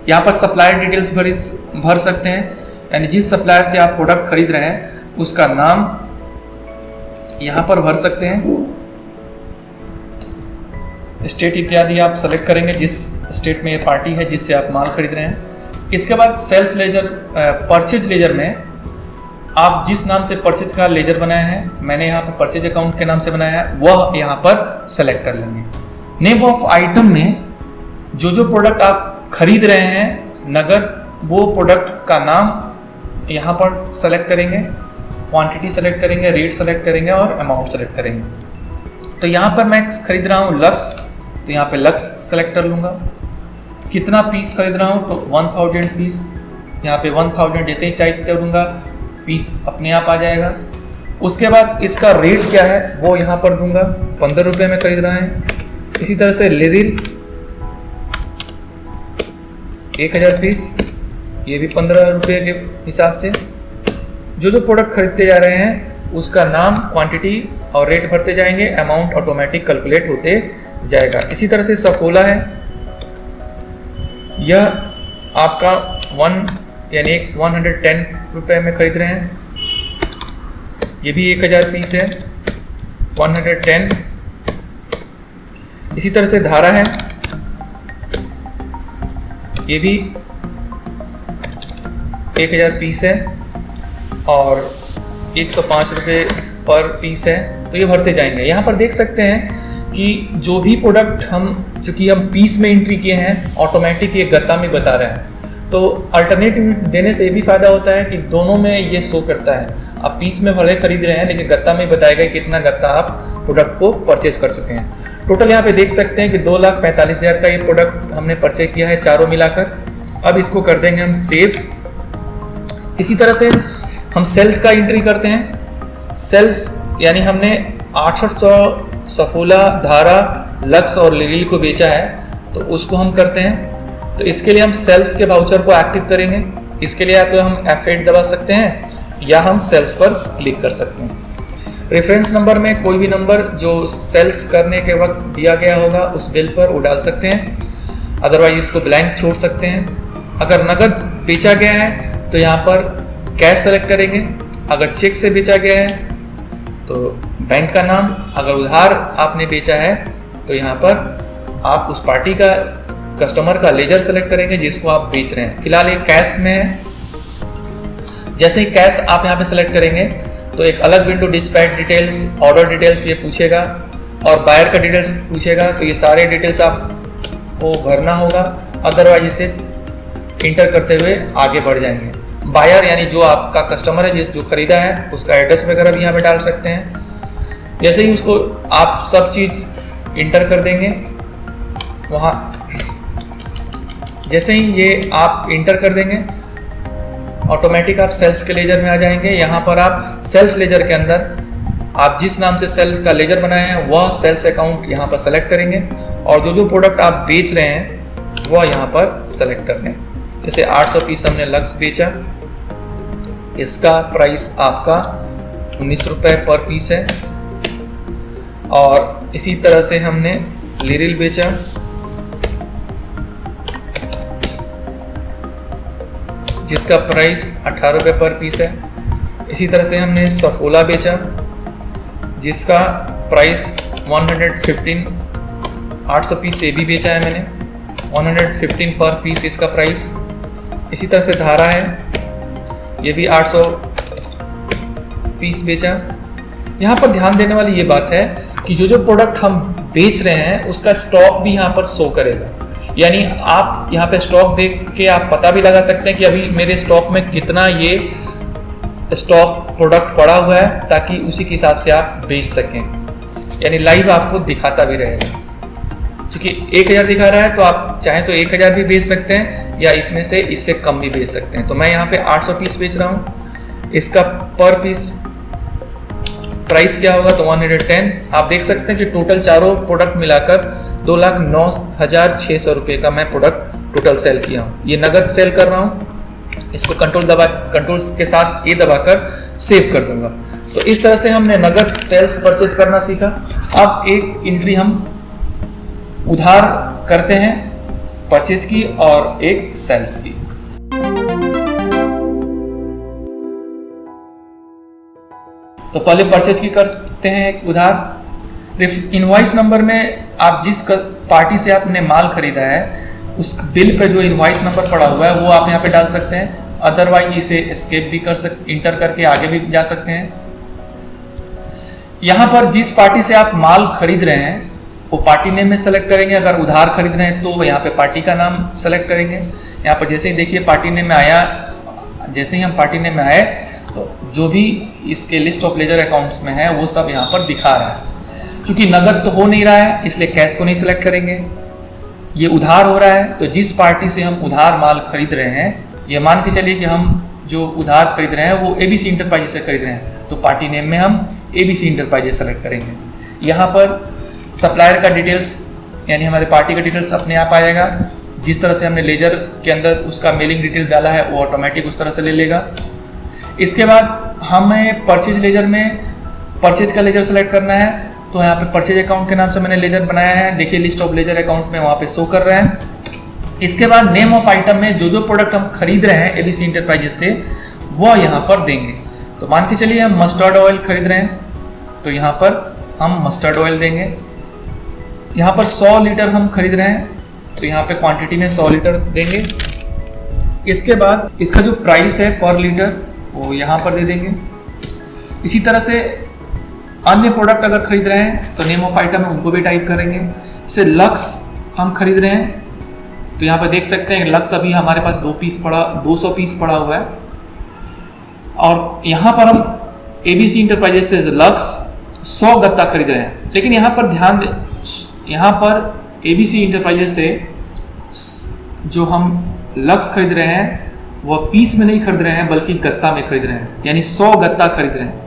यहाँ पर सप्लायर डिटेल्स भर सकते हैं, यानी जिस सप्लायर से आप प्रोडक्ट खरीद रहे हैं उसका नाम यहाँ पर भर सकते हैं। स्टेट इत्यादि आप सेलेक्ट करेंगे, जिस स्टेट में ये पार्टी है जिससे आप माल खरीद रहे हैं। इसके बाद सेल्स लेजर, परचेज लेजर में आप जिस नाम से परचेज का लेजर बनाया है, मैंने यहाँ पर परचेज अकाउंट के नाम से बनाया है, वह यहाँ पर सेलेक्ट कर लेंगे। नेम ऑफ आइटम में जो प्रोडक्ट आप खरीद रहे हैं नगद, वो प्रोडक्ट का नाम यहाँ पर सेलेक्ट करेंगे, क्वांटिटी सेलेक्ट करेंगे, रेट सेलेक्ट करेंगे और अमाउंट सेलेक्ट करेंगे। तो यहाँ पर मैं खरीद रहा हूँ लक्स, तो यहाँ पे लक्स सेलेक्ट कर लूँगा। कितना पीस खरीद रहा हूँ तो 1000 पीस, यहाँ पे 1000 जैसे ही टाइप करूँगा पीस अपने आप आ जाएगा। उसके बाद इसका रेट क्या है वो यहाँ पर दूंगा, 15 रुपये में खरीद रहा है। इसी तरह से लिरिल 1000 पीस, ये भी 15 रुपये के हिसाब से। जो प्रोडक्ट खरीदते जा रहे हैं उसका नाम, क्वांटिटी और रेट भरते जाएंगे, अमाउंट ऑटोमेटिक कैलकुलेट होते जाएगा। इसी तरह से सफोला है, यह आपका 110 रुपये में खरीद रहे हैं, ये भी 1000 पीस है, 110। इसी तरह से धारा है, ये भी 1000 पीस है और 105 रुपये पर पीस है। तो ये भरते जाएंगे। यहाँ पर देख सकते हैं कि जो भी प्रोडक्ट चूंकि हम पीस में एंट्री किए हैं, ऑटोमेटिक ये गत्ता में बता रहा है। तो अल्टरनेटिव देने से ये भी फायदा होता है कि दोनों में ये शो करता है। आप पीस में भले खरीद रहे हैं लेकिन गत्ता में बताएगा कितना गत्ता आप प्रोडक्ट को परचेज कर चुके हैं। टोटल यहाँ पे देख सकते हैं कि 2,45,000 का ये प्रोडक्ट हमने परचेज किया है चारों मिलाकर। अब इसको कर देंगे हम सेव। इसी तरह से हम सेल्स का एंट्री करते हैं। सेल्स यानी हमने 800 सफोला, धारा, लक्स और लिरिल को बेचा है, तो उसको हम करते हैं। तो इसके लिए हम सेल्स के वाउचर को एक्टिव करेंगे। इसके लिए या तो हम F8 दबा सकते हैं या हम सेल्स पर क्लिक कर सकते हैं। रेफरेंस नंबर में कोई भी नंबर जो सेल्स करने के वक्त दिया गया होगा उस बिल पर वो डाल सकते हैं, अदरवाइज इसको ब्लैंक छोड़ सकते हैं। अगर नगद बेचा गया है तो यहाँ पर कैश सेलेक्ट करेंगे, अगर चेक से बेचा गया है तो बैंक का नाम, अगर उधार आपने बेचा है तो यहाँ पर आप उस पार्टी का, कस्टमर का लेजर सेलेक्ट करेंगे जिसको आप बेच रहे हैं। फिलहाल ये कैश में है। जैसे ही कैश आप यहाँ पे सेलेक्ट करेंगे तो एक अलग window dispatch details, order details ये पूछेगा और बायर का डिटेल्स पूछेगा। तो ये सारे डिटेल्स आपको भरना होगा, अदरवाइज इसे इंटर करते हुए आगे बढ़ जाएंगे। बायर यानी जो आपका कस्टमर है, जो खरीदा है, उसका एड्रेस वगैरह भी यहाँ पे डाल सकते हैं। जैसे ही उसको आप सब चीज़ इंटर कर देंगे, वहाँ जैसे ही ये आप इंटर कर देंगे ऑटोमेटिक आप सेल्स के लेजर में आ जाएंगे। यहाँ पर आप सेल्स लेजर के अंदर आप जिस नाम से सेल्स का लेजर बनाए हैं वह सेल्स अकाउंट यहाँ पर सेलेक्ट करेंगे और जो प्रोडक्ट आप बेच रहे हैं वह यहाँ पर सेलेक्ट कर लें। जैसे 800 पीस हमने लक्स बेचा, इसका प्राइस आपका 19 रुपये पर पीस है। और इसी तरह से हमने लिरिल बेचा, जिसका प्राइस 18 रुपये पर पीस है। इसी तरह से हमने सफोला बेचा, जिसका प्राइस 115, 800 पीस ये भी बेचा है मैंने, 115 पर पीस इसका प्राइस। इसी तरह से धारा है, ये भी 800 पीस बेचा। यहाँ पर ध्यान देने वाली ये बात है कि जो प्रोडक्ट हम बेच रहे हैं उसका स्टॉक भी यहाँ पर शो करेगा। यानी आप यहाँ पे स्टॉक देख के आप पता भी लगा सकते हैं कि अभी मेरे स्टॉक में कितना ये स्टॉक प्रोडक्ट पड़ा हुआ है, ताकि उसी के हिसाब से आप बेच सकें। यानी लाइव आपको दिखाता भी रहेगा। क्योंकि 1000 दिखा रहा है तो आप चाहें तो 1000 भी बेच सकते हैं, या इसमें से इससे कम भी बेच सकते हैं। तो मैं यहाँ पे 800 पीस बेच रहा हूँ। इसका पर पीस प्राइस क्या होगा, तो 110। आप देख सकते हैं कि टोटल चारों प्रोडक्ट मिलाकर 2,09,600 रुपये का मैं प्रोडक्ट टोटल सेल किया हूँ। ये नगद सेल कर रहा हूँ। इसको कंट्रोल के साथ ए दबाकर सेव कर दूंगा। तो इस तरह से हमने नगद सेल्स परचेज करना सीखा। अब एक एंट्री हम उधार करते हैं परचेज की और एक सेल्स की। तो पहले परचेज की करते हैं एक उधार। इनवॉइस नंबर में आप जिस पार्टी से आपने माल खरीदा है उस बिल पे जो इनवॉइस नंबर पड़ा हुआ है वो आप यहाँ पे डाल सकते हैं। अदरवाइज इसे एस्केप भी कर सकते, इंटर करके आगे भी जा सकते हैं। यहाँ पर जिस पार्टी से आप माल खरीद रहे हैं वो पार्टी नेम में सेलेक्ट करेंगे। अगर उधार खरीद रहे हैं तो यहाँ पे पार्टी का नाम सेलेक्ट करेंगे। यहाँ पर जैसे ही देखिए पार्टी नेम में आया, जैसे ही हम पार्टी नेम में आए तो जो भी इसके लिस्ट ऑफ लेजर अकाउंट्स में है वो सब यहाँ पर दिखा रहा है। क्योंकि नगद तो हो नहीं रहा है इसलिए कैश को नहीं सिलेक्ट करेंगे। ये उधार हो रहा है तो जिस पार्टी से हम उधार माल खरीद रहे हैं, ये मान के चलिए कि हम जो उधार खरीद रहे हैं वो ABC इंटरप्राइजेस से खरीद रहे हैं, तो पार्टी नेम में हम ABC इंटरप्राइजेस सेलेक्ट करेंगे। यहाँ पर सप्लायर का डिटेल्स यानी हमारे पार्टी का डिटेल्स अपने आप आ जाएगा। जिस तरह से हमने लेजर के अंदर उसका मेलिंग डिटेल डाला है वो ऑटोमेटिक उस तरह से ले लेगा। इसके बाद हमें परचेज लेजर में परचेज का लेजर सेलेक्ट करना है। तो यहाँ पे परचेज अकाउंट के नाम से मैंने लेजर बनाया है। देखिए लिस्ट ऑफ लेजर अकाउंट में वहाँ पे शो कर रहे हैं। इसके बाद नेम ऑफ आइटम में जो प्रोडक्ट हम खरीद रहे हैं ABC इंटरप्राइजेस से वो यहाँ पर देंगे। तो मान के चलिए हम मस्टर्ड ऑयल खरीद रहे हैं तो यहाँ पर हम मस्टर्ड ऑयल देंगे। यहाँ पर 100 लीटर हम खरीद रहे हैं तो यहाँ पे क्वांटिटी में 100 लीटर देंगे। इसके बाद इसका जो प्राइस है पर लीटर वो यहाँ पर दे देंगे। इसी तरह से अन्य प्रोडक्ट अगर खरीद रहे हैं तो नेम ऑफ आइटम है उनको भी टाइप करेंगे। जैसे लक्स हम खरीद रहे हैं तो यहाँ पर देख सकते हैं लक्स अभी हमारे पास 200 पीस पड़ा हुआ है। और यहाँ पर हम ABC इंटरप्राइजेस से लक्स 100 गत्ता खरीद रहे हैं। लेकिन यहाँ पर ध्यान दें, यहाँ पर ABC इंटरप्राइजेस से जो हम लक्स खरीद रहे हैं वह पीस में नहीं खरीद रहे हैं बल्कि गत्ता में खरीद रहे हैं, यानी 100 गत्ता खरीद रहे हैं।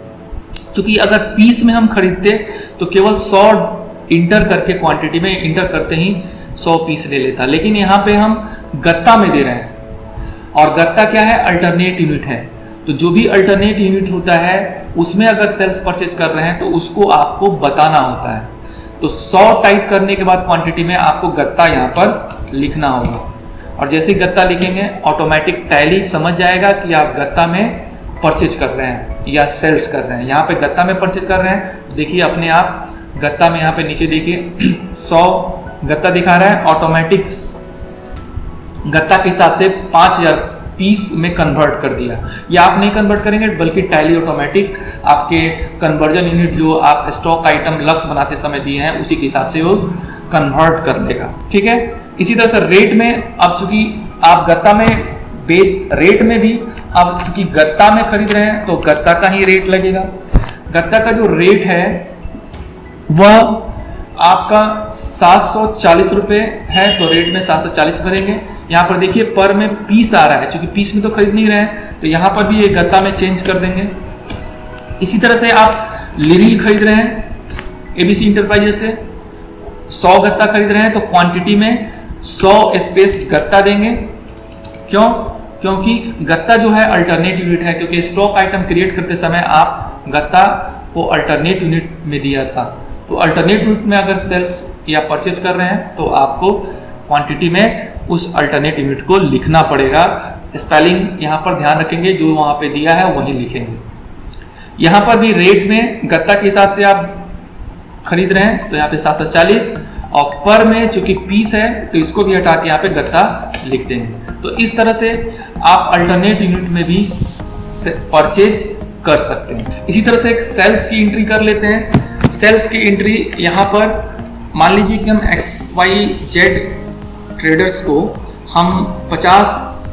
क्योंकि अगर पीस में हम खरीदते तो केवल 100 इंटर करके क्वांटिटी में इंटर करते ही 100 पीस ले लेता, लेकिन यहाँ पे हम गत्ता में दे रहे हैं। और गत्ता क्या है, अल्टरनेट यूनिट है। तो जो भी अल्टरनेट यूनिट होता है उसमें अगर सेल्स परचेज कर रहे हैं तो उसको आपको बताना होता है। तो 100 टाइप करने के बाद क्वांटिटी में आपको गत्ता यहाँ पर लिखना होगा। और जैसे ही गत्ता लिखेंगे ऑटोमेटिक टैली समझ जाएगा कि आप गत्ता में परचेज कर रहे हैं या सेल्स कर रहे हैं। यहाँ पे गत्ता में परचेज कर रहे हैं, देखिए अपने आप गत्ता में यहाँ पे नीचे देखिए 100 गत्ता दिखा रहा है। ऑटोमेटिक गत्ता के हिसाब से 5000 पीस में कन्वर्ट कर दिया। या आप नहीं कन्वर्ट करेंगे बल्कि टैली ऑटोमेटिक आपके कन्वर्जन यूनिट जो आप स्टॉक आइटम लक्स बनाते समय दिए हैं उसी के हिसाब से वो कन्वर्ट कर लेगा। ठीक है। इसी तरह से रेट में अब चूंकि आप गत्ता में रेट में भी आप चूंकि गत्ता में खरीद रहे हैं तो गत्ता का ही रेट लगेगा। गत्ता का जो रेट है वह आपका 740 रुपये है, तो रेट में 740 भरेंगे। यहाँ पर देखिए पर में पीस आ रहा है, क्योंकि पीस में तो खरीद नहीं रहे हैं तो यहाँ पर भी ये गत्ता में चेंज कर देंगे। इसी तरह से आप लिरिल खरीद रहे हैं ABC इंटरप्राइजेस से 100 गत्ता खरीद रहे हैं तो क्वांटिटी में 100 स्पेस गत्ता देंगे। क्यों? क्योंकि गत्ता जो है अल्टरनेट यूनिट है, क्योंकि स्टॉक आइटम क्रिएट करते समय आप गत्ता को अल्टरनेट यूनिट में दिया था। तो अल्टरनेट यूनिट में अगर सेल्स या परचेज कर रहे हैं तो आपको क्वांटिटी में उस अल्टरनेट यूनिट को लिखना पड़ेगा। स्पेलिंग यहाँ पर ध्यान रखेंगे, जो वहाँ पे दिया है वही लिखेंगे। यहाँ पर भी रेट में गत्ता के हिसाब से आप खरीद रहे हैं तो यहाँ पे 740, और पर में चूंकि पीस है तो इसको भी हटा के यहाँ पे गत्ता लिख देंगे। तो इस तरह से आप अल्टरनेट यूनिट में भी परचेज कर सकते हैं। इसी तरह से एक सेल्स की एंट्री कर लेते हैं। सेल्स की एंट्री यहाँ पर मान लीजिए कि हम XYZ ट्रेडर्स को हम 50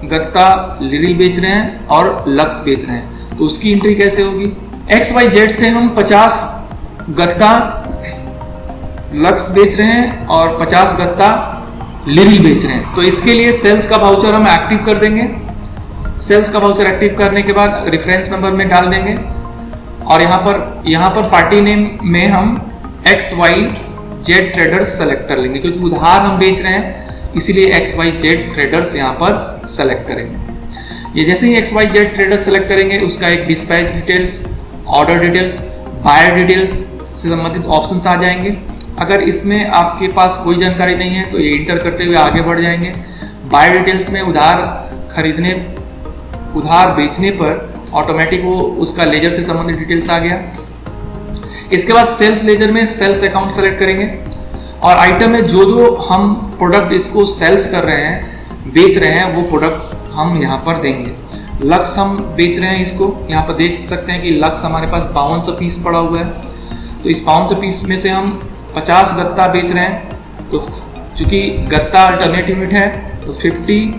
गत्ता लिरिल बेच रहे हैं और लक्स बेच रहे हैं, तो उसकी एंट्री कैसे होगी? XYZ से हम 50 गत्ता लक्स बेच रहे हैं और 50 गत्ता लिरिल बेच रहे हैं, तो इसके लिए सेल्स का वाउचर हम एक्टिव कर देंगे। सेल्स का वाउचर एक्टिव करने के बाद रेफरेंस नंबर में डाल देंगे, और यहाँ पर पार्टी नेम में हम XYZ ट्रेडर्स सेलेक्ट कर लेंगे, क्योंकि उधार हम बेच रहे हैं इसीलिए XYZ ट्रेडर्स यहाँ पर सेलेक्ट करेंगे। ये जैसे ही XYZ ट्रेडर्स सेलेक्ट करेंगे उसका एक dispatch details, order details, buyer details से संबंधित ऑप्शंस आ जाएंगे। अगर इसमें आपके पास कोई जानकारी नहीं है तो ये इंटर करते हुए आगे बढ़ जाएंगे। बायर डिटेल्स में उधार बेचने पर ऑटोमेटिक वो उसका लेजर से संबंधित डिटेल्स आ गया। इसके बाद सेल्स लेजर में सेल्स अकाउंट सेलेक्ट करेंगे, और आइटम में जो हम प्रोडक्ट इसको सेल्स कर रहे हैं, बेच रहे हैं, वो प्रोडक्ट हम यहाँ पर देंगे। लक्स हम बेच रहे हैं, इसको यहाँ पर देख सकते हैं कि लक्स हमारे पास 5200 पीस पड़ा हुआ है, तो इस 5200 पीस में से हम 50 गत्ता बेच रहे हैं। तो चूंकि गत्ता अल्टरनेट यूनिट है तो 50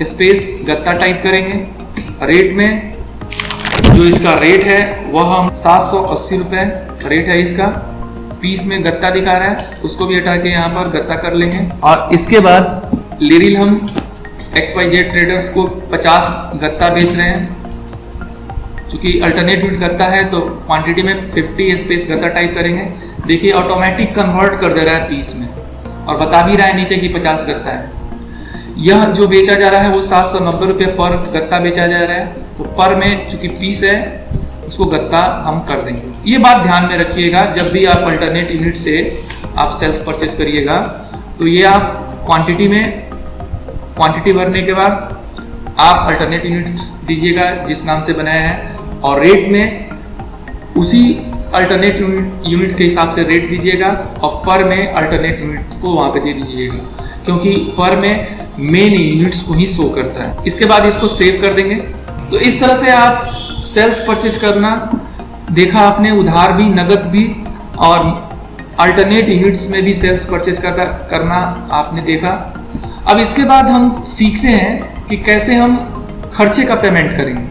स्पेस गत्ता टाइप करेंगे। रेट में जो इसका रेट है वह हम 780 रुपये रेट है इसका। पीस में गत्ता दिखा रहा है, उसको भी हटा के यहाँ पर गत्ता कर लेंगे। और इसके बाद लिरिल हम XYZ ट्रेडर्स को 50 गत्ता बेच रहे हैं। चूंकि अल्टरनेट यूनिट गत्ता है तो क्वांटिटी में 50 स्पेस गत्ता टाइप करेंगे। देखिए ऑटोमेटिक कन्वर्ट कर दे रहा है पीस में, और बता भी रहा है नीचे कि 50 गत्ता है। यह जो बेचा जा रहा है वो 790 रुपये पर गत्ता बेचा जा रहा है, तो पर में चूंकि पीस है उसको गत्ता हम कर देंगे। ये बात ध्यान में रखिएगा, जब भी आप अल्टरनेट यूनिट से आप सेल्स परचेज करिएगा तो ये आप क्वांटिटी भरने के बाद आप अल्टरनेट यूनिट दीजिएगा जिस नाम से बनाया है, और रेट में उसी अल्टरनेट यूनिट के हिसाब से रेट दीजिएगा, और पर में अल्टरनेट यूनिट को वहाँ पे दे दीजिएगा, क्योंकि पर में मेन यूनिट्स को ही शो करता है। इसके बाद इसको सेव कर देंगे। तो इस तरह से आप सेल्स परचेज करना देखा आपने, उधार भी, नगद भी, और अल्टरनेट यूनिट्स में भी सेल्स परचेज करना आपने देखा। अब इसके बाद हम सीखते हैं कि कैसे हम खर्चे का पेमेंट करेंगे।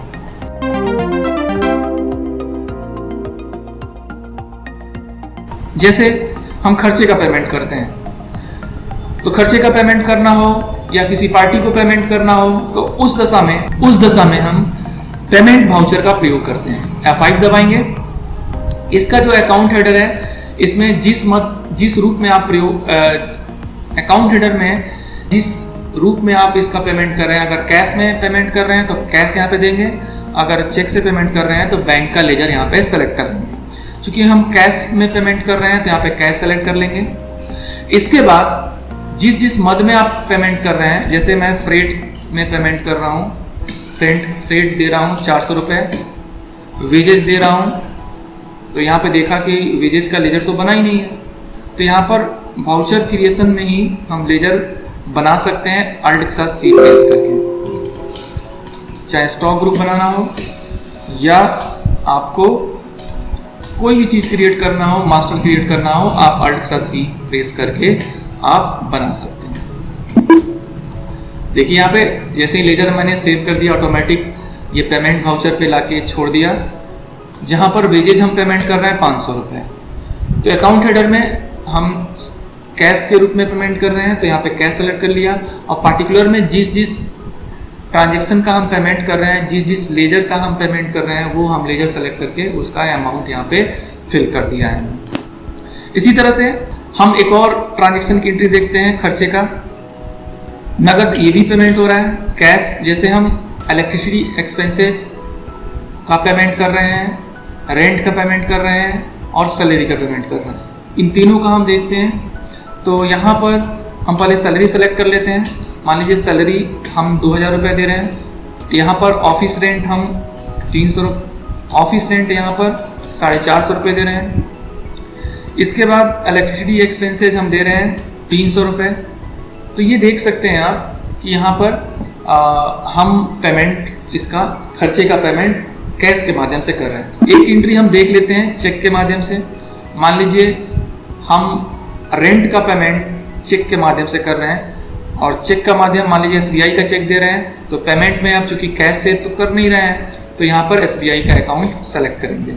जैसे हम खर्चे का पेमेंट करते हैं, तो खर्चे का पेमेंट करना हो या किसी पार्टी को पेमेंट करना हो तो उस दशा में हम पेमेंट वाउचर का प्रयोग करते हैं। F5 दबाएंगे। इसका जो अकाउंट हेडर है, इसमें जिस रूप में आप अकाउंट हेडर में जिस रूप में आप इसका पेमेंट कर रहे हैं, अगर कैश में पेमेंट कर रहे हैं तो कैश यहाँ पे देंगे, अगर चेक से पेमेंट कर रहे हैं तो बैंक का लेजर यहाँ पे सेलेक्ट कर लेंगे। चूंकि हम कैश में पेमेंट कर रहे हैं तो यहाँ पे कैश सेलेक्ट कर लेंगे। इसके बाद जिस मद में आप पेमेंट कर रहे हैं, जैसे मैं फ्रेट में पेमेंट कर रहा हूँ, फ्रेट दे रहा हूँ 400 रुपये, वेजेज दे रहा हूँ, तो यहाँ पे देखा कि वेजेज का लेजर तो बना ही नहीं है, तो यहाँ पर वाउचर क्रिएशन में ही हम लेजर बना सकते हैं अल्ट के साथ सी प्रेस करके। चाहे स्टॉक ग्रुप बनाना हो या आपको कोई भी चीज़ क्रिएट करना हो, मास्टर क्रिएट करना हो, आप अल्ट के साथ सी प्रेस करके आप बना सकते हैं। देखिए यहाँ पे जैसे ही लेजर मैंने सेव कर दिया, ऑटोमेटिक ये पेमेंट वाउचर पे लाके छोड़ दिया, जहाँ पर वेजेज हम पेमेंट कर रहे हैं 500 रुपये। तो अकाउंट हेडर में हम कैश के रूप में पेमेंट कर रहे हैं तो यहाँ पे कैश सेलेक्ट कर लिया, और पार्टिकुलर में जिस ट्रांजेक्शन का हम पेमेंट कर रहे हैं, जिस लेजर का हम पेमेंट कर रहे हैं, वो हम लेजर सेलेक्ट करके उसका अमाउंट यहाँ पे फिल कर दिया है। इसी तरह से हम एक और ट्रांजेक्शन की एंट्री देखते हैं खर्चे का। नगद ये भी पेमेंट हो रहा है। कैश जैसे हम इलेक्ट्रिसिटी एक्सपेंसेस का पेमेंट कर रहे हैं, रेंट का पेमेंट कर रहे हैं और सैलरी का पेमेंट कर रहे हैं, इन तीनों का हम देखते हैं। तो यहाँ पर हम पहले सैलरी सेलेक्ट कर लेते हैं। मान लीजिए सैलरी हम 2000 रुपये दे रहे हैं। यहाँ पर ऑफिस रेंट हम 300 ऑफिस रेंट यहाँ पर 450 रुपये दे रहे हैं। इसके बाद इलेक्ट्रिसिटी एक्सपेंसेज हम दे रहे हैं 300 रुपये। तो ये देख सकते हैं आप कि यहाँ पर हम पेमेंट इसका खर्चे का पेमेंट कैश के माध्यम से कर रहे हैं। एक एंट्री हम देख लेते हैं चेक के माध्यम से। मान लीजिए हम रेंट का पेमेंट चेक के माध्यम से कर रहे हैं और चेक का माध्यम मान लीजिए SBI का चेक दे रहे हैं। तो पेमेंट में आप चूँकि कैश से तो कर नहीं रहे हैं तो यहाँ पर SBI का अकाउंट सेलेक्ट करेंगे।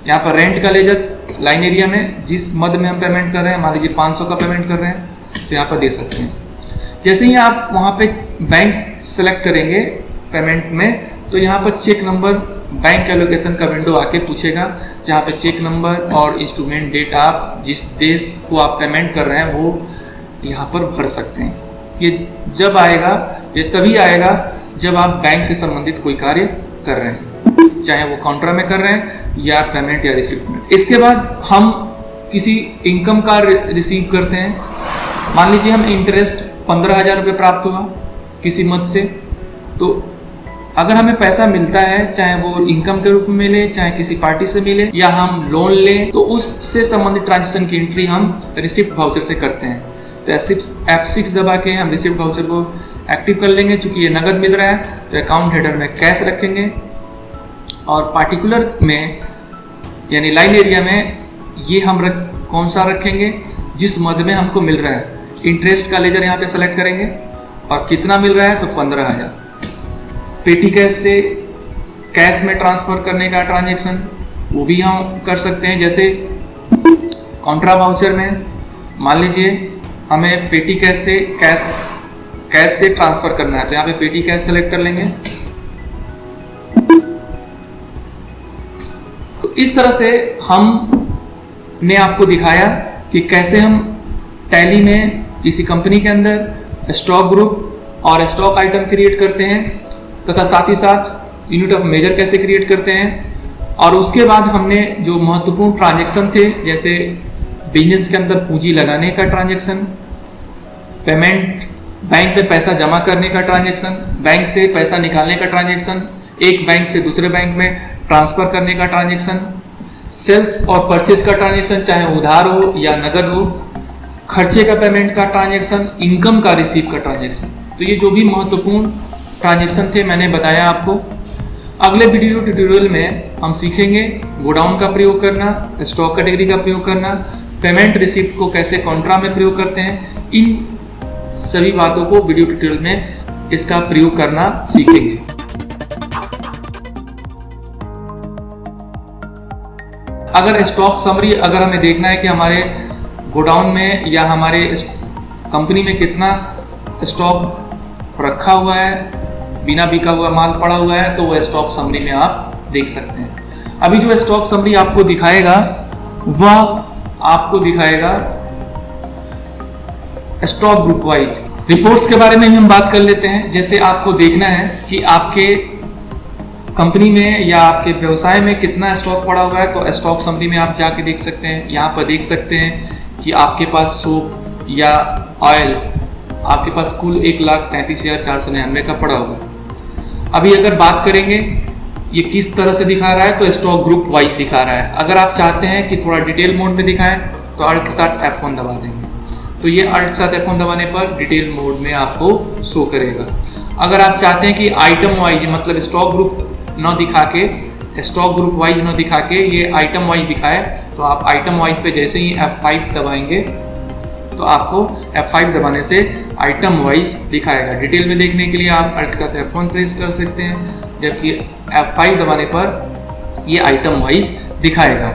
यहाँ पर रेंट का लेजर लाइन एरिया में जिस मद में हम पेमेंट कर रहे हैं, मान लीजिए 500 का पेमेंट कर रहे हैं तो यहाँ पर दे सकते हैं। जैसे ही आप वहाँ पे बैंक सेलेक्ट करेंगे पेमेंट में तो यहाँ पर चेक नंबर बैंक एलोकेशन का विंडो आके पूछेगा, जहाँ पे चेक नंबर और इंस्ट्रूमेंट डेट आप जिस देश को आप पेमेंट कर रहे हैं वो यहाँ पर भर सकते हैं। ये जब आएगा, ये तभी आएगा जब आप बैंक से संबंधित कोई कार्य कर रहे हैं, चाहे वो काउंटर में कर रहे हैं या पेमेंट या रिसिप्ट में। इसके बाद हम किसी इनकम का रिसीव करते हैं। मान लीजिए हम इंटरेस्ट 15,000 रुपये प्राप्त हुआ किसी मद से। तो अगर हमें पैसा मिलता है, चाहे वो इनकम के रूप में मिले, चाहे किसी पार्टी से मिले या हम लोन लें, तो उससे संबंधित ट्रांजेक्शन की एंट्री हम रिसिप्ट वाउचर से करते हैं। तो F6 दबा के हम रिसिप्ट वाउचर को एक्टिव कर लेंगे। चूंकि ये नगद मिल रहा है तो अकाउंट हेडर में कैश रखेंगे और पार्टिकुलर में यानी लाइन एरिया में ये हम कौन सा रखेंगे जिस मद में हमको मिल रहा है। इंटरेस्ट का लेजर यहाँ पे सेलेक्ट करेंगे और कितना मिल रहा है तो 15,000। पेटी कैश से कैश में ट्रांसफर करने का ट्रांजैक्शन वो भी हम कर सकते हैं। जैसे कॉन्ट्रा वाउचर में मान लीजिए हमें पेटी कैश से कैश से ट्रांसफर करना है तो यहाँ पे पेटी कैश सेलेक्ट कर लेंगे। तो इस तरह से हमने आपको दिखाया कि कैसे हम टैली में किसी कंपनी के अंदर स्टॉक ग्रुप और स्टॉक आइटम क्रिएट करते हैं तथा साथ ही साथ यूनिट ऑफ मेजर कैसे क्रिएट करते हैं। और उसके बाद हमने जो महत्वपूर्ण ट्रांजैक्शन थे, जैसे बिजनेस के अंदर पूंजी लगाने का ट्रांजैक्शन, पेमेंट बैंक में पैसा जमा करने का ट्रांजैक्शन, बैंक से पैसा निकालने का ट्रांजैक्शन, एक बैंक से दूसरे बैंक में ट्रांसफर करने का ट्रांजैक्शन, सेल्स और परचेज का ट्रांजैक्शन चाहे उधार हो या नगद हो, खर्चे का पेमेंट का ट्रांजैक्शन, इनकम का रिसीव का ट्रांजैक्शन। तो ये जो भी महत्वपूर्ण ट्रांजैक्शन थे मैंने बताया आपको। अगले वीडियो ट्यूटोरियल में हम सीखेंगे गोडाउन का प्रयोग करना, स्टॉक कैटेगरी का प्रयोग करना, पेमेंट रिसिप्ट को कैसे कॉन्ट्रा में प्रयोग करते हैं। इन सभी बातों को वीडियो ट्यूटोरियल में इसका प्रयोग करना सीखेंगे। अगर स्टॉक समरी अगर हमें देखना है कि हमारे गोडाउन में या हमारे कंपनी में कितना स्टॉक रखा हुआ है, बिना बिका हुआ माल पड़ा हुआ है, तो वो स्टॉक समरी में आप देख सकते हैं। अभी जो स्टॉक समरी आपको दिखाएगा वह आपको दिखाएगा स्टॉक ग्रुप वाइज। रिपोर्ट्स के बारे में भी हम बात कर लेते हैं। जैसे आपको देखना है कि आपके कंपनी में या आपके व्यवसाय में कितना स्टॉक पड़ा हुआ है, तो स्टॉक समरी में आप जाके देख सकते हैं। यहाँ पर देख सकते हैं कि आपके पास सोप या ऑयल आपके पास कुल 1,33,499 का पड़ा हुआ है। अभी अगर बात करेंगे ये किस तरह से दिखा रहा है, तो स्टॉक ग्रुप वाइज दिखा रहा है। अगर आप चाहते हैं कि थोड़ा डिटेल मोड में दिखाएं तो अल्ट के साथ F1 दबा देंगे, तो ये अल्ट के साथ F1 दबाने पर डिटेल मोड में आपको शो करेगा। अगर आप चाहते हैं कि आइटम वाइज मतलब स्टॉक ग्रुप न दिखा के स्टॉक ग्रुप वाइज न दिखा के ये आइटम वाइज दिखाए, तो आप आइटम वाइज पे जैसे ही F5 दबाएंगे तो आपको F5 दबाने से आइटम वाइज दिखाएगा। डिटेल में देखने के लिए आप अल्ट का F1 प्रेस कर सकते हैं, जबकि F5 दबाने पर ये आइटम वाइज दिखाएगा।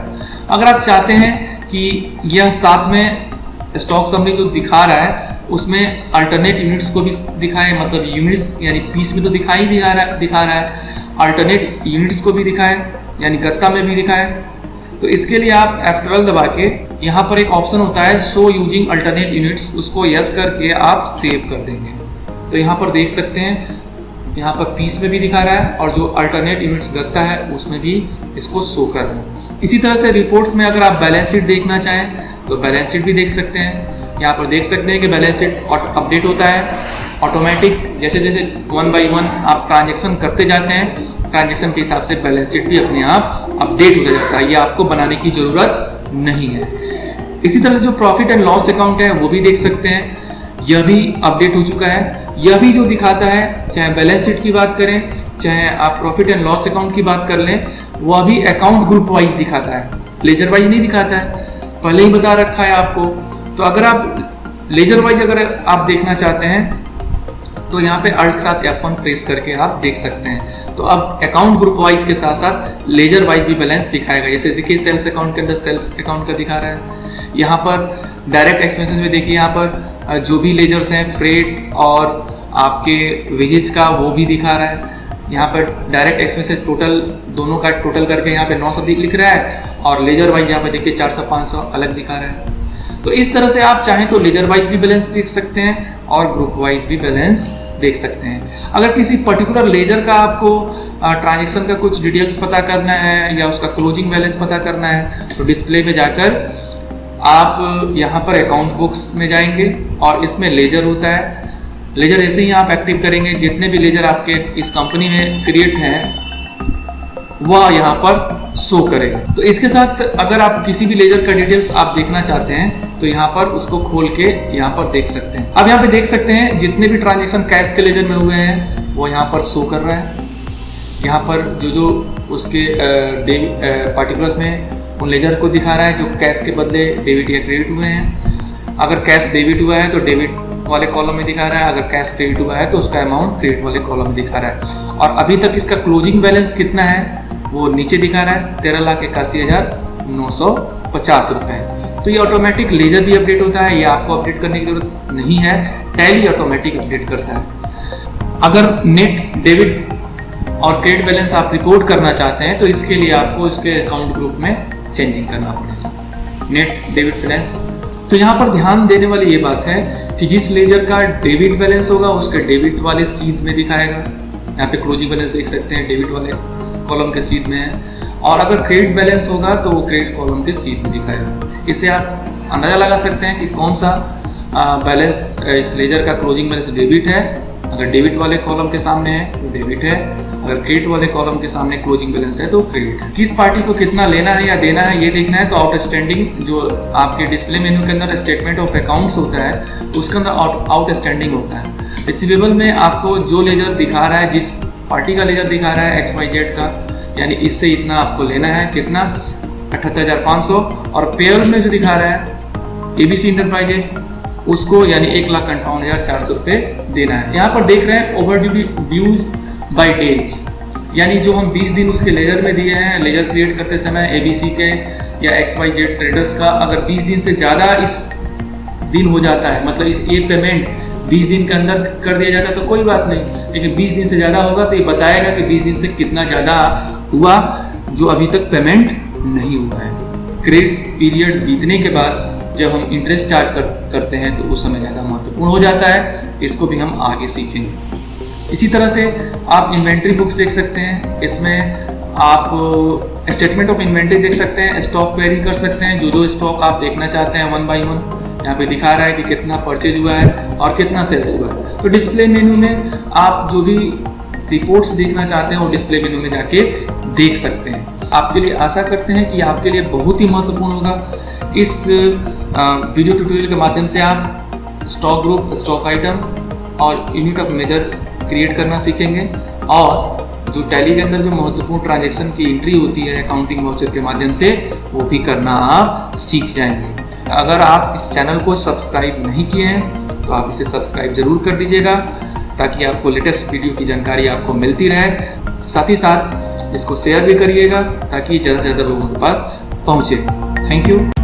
अगर आप चाहते हैं कि यह साथ में स्टॉक समरी जो दिखा रहा है उसमें अल्टरनेट यूनिट्स को भी दिखाए, मतलब यूनिट्स यानी पीस में तो दिखा रहा है, अल्टरनेट यूनिट्स को भी दिखाए यानी गत्ता में भी दिखाए। तो इसके लिए आप F12 दबा के यहाँ पर एक ऑप्शन होता है शो यूजिंग अल्टरनेट यूनिट्स, उसको यस करके आप सेव कर देंगे। तो यहाँ पर देख सकते हैं, यहाँ पर पीस में भी दिखा रहा है और जो अल्टरनेट यूनिट्स लगता है उसमें भी इसको शो कर रहा है। इसी तरह से रिपोर्ट्स में अगर आप बैलेंस शीट देखना चाहें तो बैलेंस शीट भी देख सकते हैं। यहाँ पर देख सकते हैं कि बैलेंस शीट अपडेट होता है ऑटोमेटिक, जैसे जैसे 1 बाई 1 आप ट्रांजेक्शन करते जाते हैं, ट्रांजेक्शन के हिसाब से बैलेंस शीट भी अपने आप अपडेट होता जाता है, ये आपको बनाने की ज़रूरत नहीं है। इसी तरह से जो प्रॉफिट एंड लॉस अकाउंट है वो भी देख सकते हैं, यह भी अपडेट हो चुका है। यह भी जो दिखाता है, चाहे बैलेंस शीट की बात करें, चाहे आप प्रॉफिट एंड लॉस अकाउंट की बात कर लें, वह भी अकाउंट ग्रुप वाइज दिखाता है, लेजर वाइज नहीं दिखाता है, पहले ही बता रखा है आपको। तो अगर आप लेजर वाइज अगर आप देखना चाहते हैं तो यहाँ पे अल्ट के साथ F1 प्रेस करके आप देख सकते हैं। तो अब अकाउंट ग्रुप वाइज के साथ साथ लेजर वाइज भी बैलेंस दिखाएगा। जैसे देखिए सेल्स अकाउंट के अंदर सेल्स अकाउंट का दिखा रहा है, यहाँ पर डायरेक्ट एक्सपेंसेस में देखिए यहाँ पर जो भी लेजर्स हैं, फ्रेट और आपके वेजेज का वो भी दिखा रहा है। यहाँ पर डायरेक्ट एक्सपेंसेस टोटल दोनों का टोटल करके यहाँ पे 900 लिख रहा है और लेजर वाइज यहाँ पे देखिए 400-500 अलग दिखा रहा है। तो इस तरह से आप चाहें तो लेजर वाइज भी बैलेंस देख सकते हैं और ग्रुप वाइज भी बैलेंस देख सकते हैं। अगर किसी पर्टिकुलर लेजर का आपको ट्रांजेक्शन का कुछ डिटेल्स पता करना है या उसका क्लोजिंग बैलेंस पता करना है तो डिस्प्ले में जाकर आप यहाँ पर अकाउंट बुक्स में जाएंगे और इसमें लेजर होता है। लेजर ऐसे ही आप एक्टिव करेंगे, जितने भी लेजर आपके इस कंपनी में क्रिएट हैं वह यहाँ पर शो करेगा। तो इसके साथ अगर आप किसी भी लेजर का डिटेल्स आप देखना चाहते हैं तो यहाँ पर उसको खोल के यहाँ पर देख सकते हैं। अब यहाँ पे देख सकते हैं जितने भी ट्रांजेक्शन कैश के लेजर में हुए हैं वो यहाँ पर शो कर रहा है। यहाँ पर जो उसके पार्टिकुलर्स में उन लेजर को दिखा रहा है जो कैश के बदले डेबिट या क्रेडिट हुए हैं। अगर कैश डेबिट हुआ है तो डेबिट वाले कॉलम में दिखा रहा है, अगर कैश क्रेडिट हुआ है तो उसका अमाउंट क्रेडिट वाले कॉलम में दिखा रहा है। और अभी तक इसका क्लोजिंग बैलेंस कितना है वो नीचे दिखा रहा है, 13,81,950 रुपये। तो ये ऑटोमेटिक लेजर भी अपडेट होता है, ये आपको अपडेट करने की जरूरत नहीं है, टैली ऑटोमेटिक अपडेट करता है। अगर नेट डेबिट और क्रेडिट बैलेंस आप रिपोर्ट करना चाहते हैं तो इसके लिए आपको इसके अकाउंट ग्रुप में चेंजिंग करना पड़ेगा, नेट डेबिट बैलेंस। तो यहाँ पर ध्यान देने वाली ये बात है कि जिस लेजर का डेबिट बैलेंस होगा उसके डेबिट वाले सीध में दिखाएगा। यहाँ पे क्लोजिंग बैलेंस देख सकते हैं डेबिट वाले कॉलम के सीध में है, और अगर क्रेडिट बैलेंस होगा तो वो क्रेडिट कॉलम के सीध में दिखाएगा। इससे आप अंदाजा लगा सकते हैं कि कौन सा बैलेंस इस लेजर का क्लोजिंग बैलेंस डेबिट है। अगर डेबिट वाले कॉलम के सामने है तो डेबिट है, अगर क्रेडिट वाले कॉलम के सामने क्लोजिंग बैलेंस है तो क्रेडिट है। किस पार्टी को कितना लेना है या देना है ये देखना है तो आउटस्टैंडिंग जो आपके डिस्प्ले मेन्यू के अंदर स्टेटमेंट ऑफ अकाउंट्स होता है उसके अंदर आउटस्टैंडिंग होता है। रिसीवेबल में आपको जो लेजर दिखा रहा है, जिस पार्टी का लेजर दिखा रहा है XYZ का, यानी इससे इतना आपको लेना है, कितना 78,500। और पेयर में जो दिखा रहा है ABC इंटरप्राइजेज उसको यानी 1,58,400 रुपये देना है। यहाँ पर देख रहे हैं ओवरड्यूज बाय डेज, यानी जो हम 20 दिन उसके लेजर में दिए हैं लेजर क्रिएट करते समय ABC के या XYZ ट्रेडर्स का, अगर 20 दिन से ज़्यादा इस दिन हो जाता है, मतलब इस ये पेमेंट 20 दिन के अंदर कर दिया जाता है तो कोई बात नहीं, लेकिन 20 दिन से ज़्यादा होगा तो ये बताएगा कि 20 दिन से कितना ज़्यादा हुआ जो अभी तक पेमेंट नहीं हुआ है। क्रेडिट पीरियड बीतने के बाद जब हम इंटरेस्ट चार्ज करते हैं तो उस समय ज़्यादा महत्वपूर्ण हो जाता है, इसको भी हम आगे सीखेंगे। इसी तरह से आप इन्वेंट्री बुक्स देख सकते हैं, इसमें आप स्टेटमेंट ऑफ इन्वेंट्री देख सकते हैं, स्टॉक क्वेरी कर सकते हैं, जो स्टॉक आप देखना चाहते हैं 1 बाई 1 यहाँ पे दिखा रहा है कि कितना परचेज हुआ है और कितना सेल्स हुआ है। तो डिस्प्ले मेन्यू में आप जो भी रिपोर्ट्स देखना चाहते हैं वो डिस्प्ले मेन्यू में जाके देख सकते हैं। आपके लिए आशा करते हैं कि आपके लिए बहुत ही महत्वपूर्ण होगा। इस वीडियो ट्यूटोरियल के माध्यम से आप स्टॉक ग्रुप, स्टॉक आइटम और यूनिट ऑफ मेजर क्रिएट करना सीखेंगे, और जो टैली के अंदर जो महत्वपूर्ण ट्रांजैक्शन की एंट्री होती है अकाउंटिंग वाउचर के माध्यम से वो भी करना आप सीख जाएंगे। अगर आप इस चैनल को सब्सक्राइब नहीं किए हैं तो आप इसे सब्सक्राइब जरूर कर दीजिएगा ताकि आपको लेटेस्ट वीडियो की जानकारी आपको मिलती रहे। साथ ही साथ इसको शेयर भी करिएगा ताकि ज़्यादा से ज़्यादा लोगों के पास पहुँचे। Thank you.